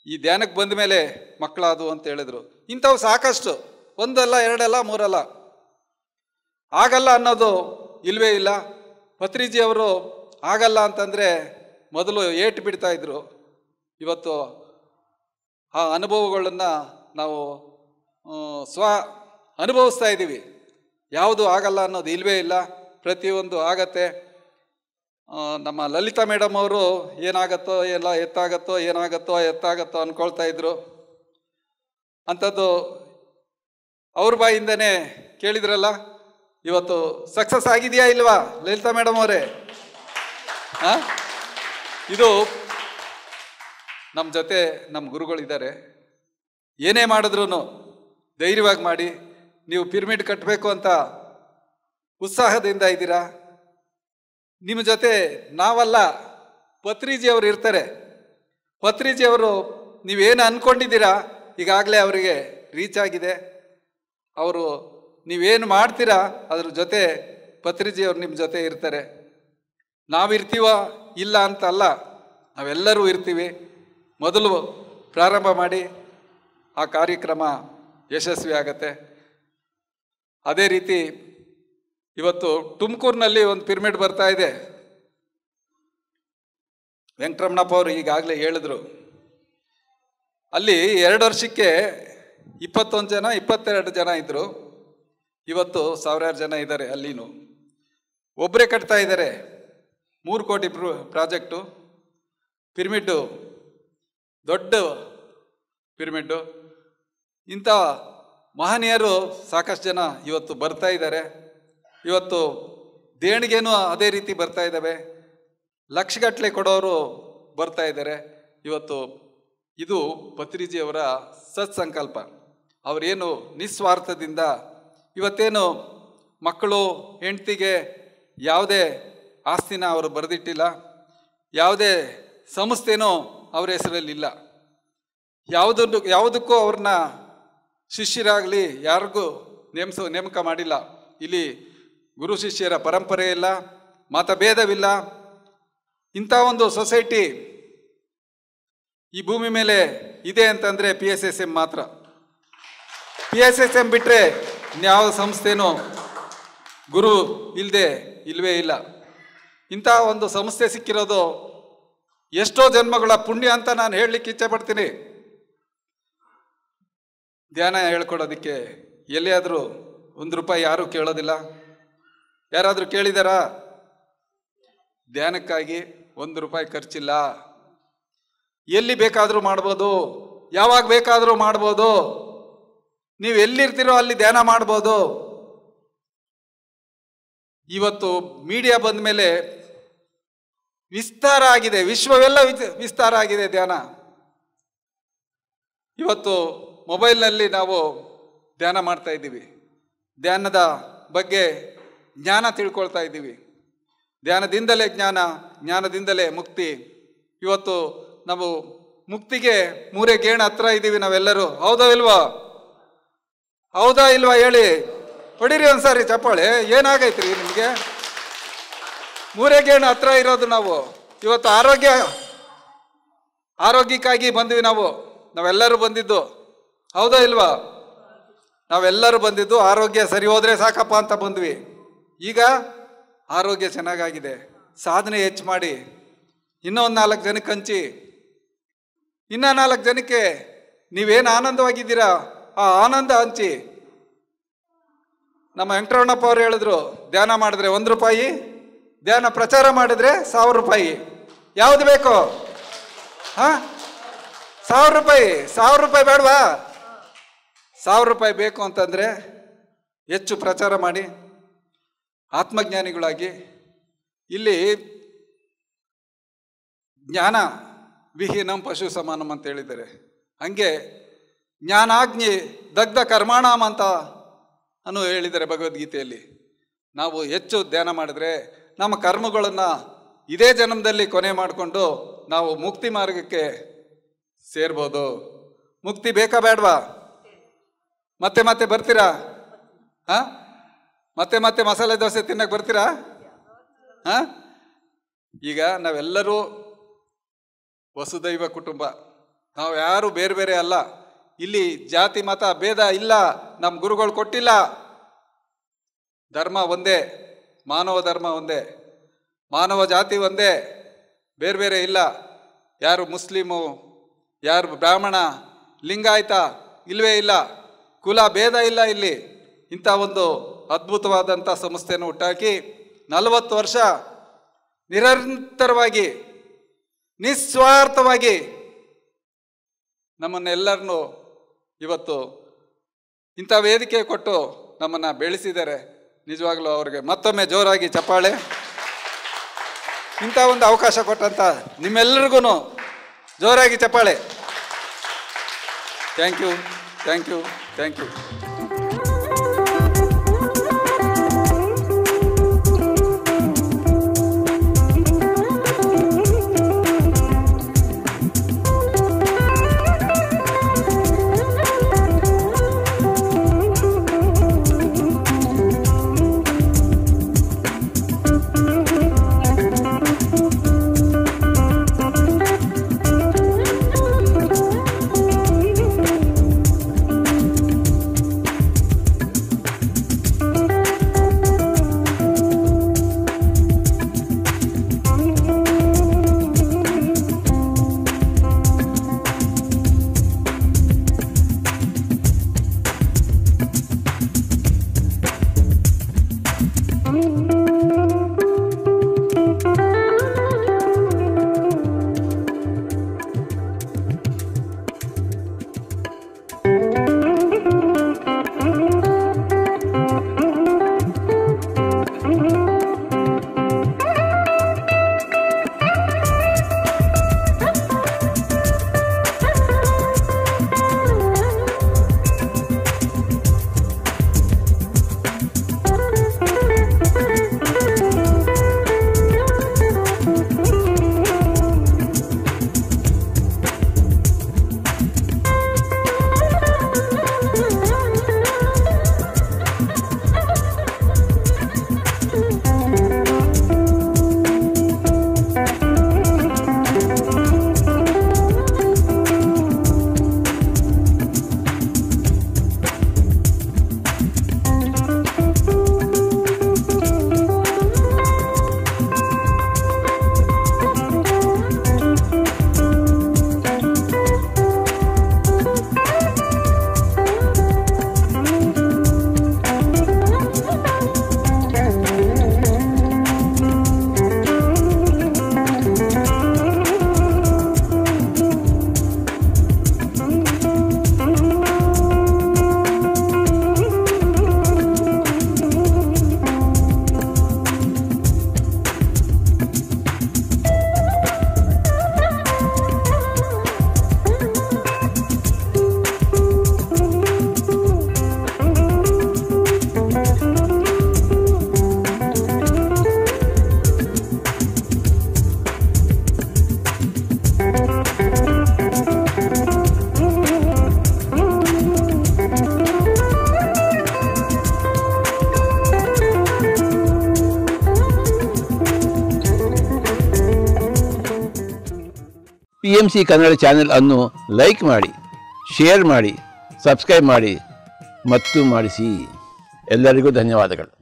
ಈ ಧ್ಯಾನಕ್ಕೆ ಬಂದ ಮೇಲೆ ಮಕ್ಕಳಾದವು ಅಂತ ಹೇಳಿದ್ರು. ಇಂಥವು ಸಾಕಷ್ಟು, ಒಂದಲ್ಲ, ಎರಡಲ್ಲ, ಮೂರಲ್ಲ. ಆಗಲ್ಲ ಅನ್ನೋದು ಇಲ್ವೇ ಇಲ್ಲ. ಪತ್ರಿಜಿಯವರು ಆಗಲ್ಲ ಅಂತಂದರೆ ಮೊದಲು ಏಟು ಬಿಡ್ತಾ ಇದ್ರು. ಇವತ್ತು ಆ ಅನುಭವಗಳನ್ನು ನಾವು ಅನುಭವಿಸ್ತಾ ಇದ್ದೀವಿ. ಯಾವುದು ಆಗಲ್ಲ ಅನ್ನೋದು ಇಲ್ವೇ ಇಲ್ಲ, ಪ್ರತಿಯೊಂದು ಆಗತ್ತೆ. ನಮ್ಮ ಲಲಿತಾ ಮೇಡಮ್ ಅವರು ಏನಾಗತ್ತೋ ಎಲ್ಲ ಎತ್ತಾಗತ್ತೋ, ಏನಾಗತ್ತೋ ಎತ್ತಾಗತ್ತೋ ಅಂದ್ಕೊಳ್ತಾ ಇದ್ರು. ಅಂಥದ್ದು ಅವ್ರ ಬಾಯಿಂದನೇ ಕೇಳಿದ್ರಲ್ಲ, ಇವತ್ತು ಸಕ್ಸಸ್ ಆಗಿದೆಯಾ ಇಲ್ವಾ ಲಲಿತಾ ಮೇಡಮ್ ಅವರೇ? ಇದು ನಮ್ಮ ಜೊತೆ ನಮ್ಮ ಗುರುಗಳಿದ್ದಾರೆ. ಏನೇ ಮಾಡಿದ್ರು ಧೈರ್ಯವಾಗಿ ಮಾಡಿ. ನೀವು ಪಿರಮಿಡ್ ಕಟ್ಟಬೇಕು ಅಂತ ಉತ್ಸಾಹದಿಂದ ಇದ್ದೀರಾ. ನಿಮ್ಮ ಜೊತೆ ನಾವಲ್ಲ, ಪತ್ರಿಜಿಯವರು ಇರ್ತಾರೆ. ಪತ್ರಿಜಿಯವರು ನೀವೇನು ಅಂದ್ಕೊಂಡಿದ್ದೀರಾ ಈಗಾಗಲೇ ಅವರಿಗೆ ರೀಚ್ ಆಗಿದೆ. ಅವರು ನೀವೇನು ಮಾಡ್ತೀರಾ ಅದ್ರ ಜೊತೆ ಪತ್ರಿಜಿಯವರು ನಿಮ್ಮ ಜೊತೆ ಇರ್ತಾರೆ. ನಾವಿರ್ತೀವ ಇಲ್ಲ ಅಂತ ಅಲ್ಲ, ನಾವೆಲ್ಲರೂ ಇರ್ತೀವಿ. ಮೊದಲು ಪ್ರಾರಂಭ ಮಾಡಿ, ಆ ಕಾರ್ಯಕ್ರಮ ಯಶಸ್ವಿ ಆಗತ್ತೆ. ಅದೇ ರೀತಿ ಇವತ್ತು ತುಮಕೂರಿನಲ್ಲಿ ಒಂದು ಪಿರಮಿಡ್ ಬರ್ತಾ ಇದೆ. ವೆಂಕಟರಮಣಪ್ಪ ಅವರು ಈಗಾಗಲೇ ಹೇಳಿದ್ರು. ಅಲ್ಲಿ 2 ವರ್ಷಕ್ಕೆ 21 ಜನ 22 ಜನ ಇದ್ದರು. ಇವತ್ತು 1000 ಜನ ಇದ್ದಾರೆ. ಅಲ್ಲಿನೂ ಒಬ್ಬರೇ ಕಟ್ತಾ ಇದ್ದಾರೆ. 3 ಕೋಟಿ ಪ್ರಾಜೆಕ್ಟು. ಪಿರಮಿಡ್ಡು ದೊಡ್ಡ ಪಿರಮಿಡ್ಡು. ಇಂಥ ಮಹನೀಯರು ಸಾಕಷ್ಟು ಜನ ಇವತ್ತು ಬರ್ತಾ ಇದ್ದಾರೆ. ಇವತ್ತು ದೇಣಿಗೆನೂ ಅದೇ ರೀತಿ ಬರ್ತಾ ಇದ್ದಾವೆ. ಲಕ್ಷಗಟ್ಟಲೆ ಕೊಡೋರು ಬರ್ತಾ ಇದ್ದಾರೆ. ಇವತ್ತು ಇದು ಪತ್ರಿಜಿಯವರ ಸತ್ಸಂಕಲ್ಪ. ಅವರೇನು ನಿಸ್ವಾರ್ಥದಿಂದ ಇವತ್ತೇನು ಮಕ್ಕಳು ಹೆಂಡತಿಗೆ ಯಾವುದೇ ಆಸ್ತಿನ ಅವರು ಬರೆದಿಟ್ಟಿಲ್ಲ, ಯಾವುದೇ ಸಂಸ್ಥೆನೂ ಅವರ ಹೆಸರಲ್ಲಿಲ್ಲ, ಯಾವುದಕ್ಕೂ ಅವ್ರನ್ನ ಶಿಷ್ಯರಾಗಲಿ ಯಾರಿಗೂ ನೇಮಕ ಮಾಡಿಲ್ಲ. ಇಲ್ಲಿ ಗುರು ಶಿಷ್ಯರ ಪರಂಪರೆ ಇಲ್ಲ, ಮತಭೇದವಿಲ್ಲ. ಇಂಥ ಒಂದು ಸೊಸೈಟಿ ಈ ಭೂಮಿ ಮೇಲೆ ಇದೆ ಅಂತಂದರೆ PSSM ಮಾತ್ರ. PSSM ಬಿಟ್ಟರೆ ಇನ್ಯಾವ ಸಂಸ್ಥೆನೂ ಗುರು ಇಲ್ಲದೆ ಇಲ್ವೇ ಇಲ್ಲ. ಇಂಥ ಒಂದು ಸಂಸ್ಥೆ ಸಿಕ್ಕಿರೋದು ಎಷ್ಟೋ ಜನ್ಮಗಳ ಪುಣ್ಯ ಅಂತ ನಾನು ಹೇಳಲಿಕ್ಕೆ ಇಚ್ಛೆ ಪಡ್ತೀನಿ. ಧ್ಯಾನ ಹೇಳ್ಕೊಡೋದಕ್ಕೆ ಎಲ್ಲಿಯಾದರೂ ₹1 ಯಾರೂ ಕೇಳೋದಿಲ್ಲ. ಯಾರಾದರೂ ಕೇಳಿದಾರಾ? ಧ್ಯಾನಕ್ಕಾಗಿ ₹1 ಖರ್ಚಿಲ್ಲ. ಎಲ್ಲಿ ಬೇಕಾದರೂ ಮಾಡ್ಬೋದು, ಯಾವಾಗ ಬೇಕಾದರೂ ಮಾಡ್ಬೋದು. ನೀವು ಎಲ್ಲಿರ್ತೀರೋ ಅಲ್ಲಿ ಧ್ಯಾನ ಮಾಡ್ಬೋದು. ಇವತ್ತು ಮೀಡಿಯಾ ಬಂದ ಮೇಲೆ ವಿಸ್ತಾರ ಆಗಿದೆ, ವಿಶ್ವವೆಲ್ಲ ವಿಸ್ತಾರ ಆಗಿದೆ ಧ್ಯಾನ. ಇವತ್ತು ಮೊಬೈಲ್ನಲ್ಲಿ ನಾವು ಧ್ಯಾನ ಮಾಡ್ತಾ ಇದ್ದೀವಿ. ಧ್ಯಾನದ ಬಗ್ಗೆ ಜ್ಞಾನ ತಿಳ್ಕೊಳ್ತಾ ಇದ್ದೀವಿ. ಧ್ಯಾನದಿಂದಲೇ ಜ್ಞಾನ, ಜ್ಞಾನದಿಂದಲೇ ಮುಕ್ತಿ. ಇವತ್ತು ನಾವು ಮುಕ್ತಿಗೆ 3 ಗೇಣು ಹತ್ರ ಇದ್ದೀವಿ ನಾವೆಲ್ಲರೂ. ಹೌದಾ ಇಲ್ವಾ? ಹೌದಾ ಇಲ್ವಾ ಹೇಳಿ, ಹೊಡೀರಿ ಒಂದ್ಸಾರಿ ಚಪ್ಪಾಳೆ. ಏನಾಗೈತ್ರಿ ನಿಮಗೆ? 3 ಗೇಣು ಹತ್ರ ಇರೋದು ನಾವು. ಇವತ್ತು ಆರೋಗ್ಯಕ್ಕಾಗಿ ಬಂದ್ವಿ ನಾವೆಲ್ಲರೂ ಬಂದಿದ್ದು. ಹೌದಾ ಇಲ್ವಾ? ನಾವೆಲ್ಲರೂ ಬಂದಿದ್ದು ಆರೋಗ್ಯ ಸರಿ ಹೋದರೆ ಸಾಕಪ್ಪ ಅಂತ ಬಂದ್ವಿ. ಈಗ ಆರೋಗ್ಯ ಚೆನ್ನಾಗಾಗಿದೆ, ಸಾಧನೆ ಹೆಚ್ಚು ಮಾಡಿ ಇನ್ನೂ 4 ಜನಕ್ಕೆ ಹಂಚಿ. ಇನ್ನೂ 4 ಜನಕ್ಕೆ ನೀವೇನು ಆನಂದವಾಗಿದ್ದೀರಾ ಆ ಆನಂದ ಹಂಚಿ. ನಮ್ಮ ವೆಂಕಟರಮಣಪ್ಪ ಅವರು ಹೇಳಿದ್ರು, ಧ್ಯಾನ ಮಾಡಿದ್ರೆ ₹1, ಧ್ಯಾನ ಪ್ರಚಾರ ಮಾಡಿದ್ರೆ ₹1000. ಯಾವುದು ಬೇಕು? ₹1000 ಬೇಡವಾ? ₹1000 ಬೇಕು ಅಂತಂದರೆ ಹೆಚ್ಚು ಪ್ರಚಾರ ಮಾಡಿ ಆತ್ಮಜ್ಞಾನಿಗಳಾಗಿ. ಇಲ್ಲಿ ಜ್ಞಾನ ವಿಹೀನಂ ಪಶು ಸಮಾನಂ ಅಂತ ಹೇಳಿದ್ದಾರೆ. ಹಂಗೆ ಜ್ಞಾನಾಗ್ನಿ ದಗ್ಧ ಕರ್ಮಾಣಾಮ ಅಂತ ಹೇಳಿದ್ದಾರೆ ಭಗವದ್ಗೀತೆಯಲ್ಲಿ. ನಾವು ಹೆಚ್ಚು ಧ್ಯಾನ ಮಾಡಿದ್ರೆ ನಮ್ಮ ಕರ್ಮಗಳನ್ನು ಇದೇ ಜನ್ಮದಲ್ಲಿ ಕೊನೆ ಮಾಡಿಕೊಂಡು ನಾವು ಮುಕ್ತಿ ಮಾರ್ಗಕ್ಕೆ ಸೇರ್ಬೋದು. ಮುಕ್ತಿ ಬೇಕಾ ಬೇಡವಾ? ಮತ್ತೆ ಮತ್ತೆ ಬರ್ತೀರಾ? ಹಾಂ, ಮತ್ತೆ ಮತ್ತೆ ಮಸಾಲೆ ದೋಸೆ ತಿನ್ನಕ್ಕೆ ಬರ್ತೀರಾ? ಹಾಂ, ಈಗ ನಾವೆಲ್ಲರೂ ವಸುದೈವ ಕುಟುಂಬ, ನಾವು ಯಾರು ಬೇರೆ ಬೇರೆ ಅಲ್ಲ. ಇಲ್ಲಿ ಜಾತಿ ಮತ ಭೇದ ಇಲ್ಲ, ನಮ್ಮ ಗುರುಗಳು ಕೊಟ್ಟಿಲ್ಲ. ಧರ್ಮ ಒಂದೇ, ಮಾನವ ಧರ್ಮ ಒಂದೇ, ಮಾನವ ಜಾತಿ ಒಂದೇ, ಬೇರೆ ಬೇರೆ ಇಲ್ಲ. ಯಾರು ಮುಸ್ಲಿಮು, ಯಾರು ಬ್ರಾಹ್ಮಣ, ಲಿಂಗಾಯತ ಇಲ್ಲವೇ ಇಲ್ಲ, ಕುಲ ಭೇದ ಇಲ್ಲ ಇಲ್ಲಿ. ಇಂಥ ಒಂದು ಅದ್ಭುತವಾದಂಥ ಸಂಸ್ಥೆಯನ್ನು ಹುಟ್ಟಾಕಿ 40 ವರ್ಷ ನಿರಂತರವಾಗಿ ನಿಸ್ವಾರ್ಥವಾಗಿ ನಮ್ಮನ್ನೆಲ್ಲರನ್ನೂ ಇವತ್ತು ಇಂಥ ವೇದಿಕೆ ಕೊಟ್ಟು ನಮ್ಮನ್ನು ಬೆಳೆಸಿದ್ದಾರೆ. ನಿಜವಾಗ್ಲೂ ಅವ್ರಿಗೆ ಮತ್ತೊಮ್ಮೆ ಜೋರಾಗಿ ಚಪ್ಪಾಳೆ. ಇಂಥ ಒಂದು ಅವಕಾಶ ಕೊಟ್ಟಂಥ ನಿಮ್ಮೆಲ್ಲರಿಗೂ ಜೋರಾಗಿ ಚಪ್ಪಾಳೆ. Thank you, thank you, thank you. PMC Kannada channel ಅನ್ನು ಲೈಕ್ ಮಾಡಿ, ಶೇರ್ ಮಾಡಿ, ಸಬ್ಸ್ಕ್ರೈಬ್ ಮಾಡಿ ಮತ್ತು ಮಾಡಿಸಿ. ಎಲ್ಲರಿಗೂ ಧನ್ಯವಾದಗಳು.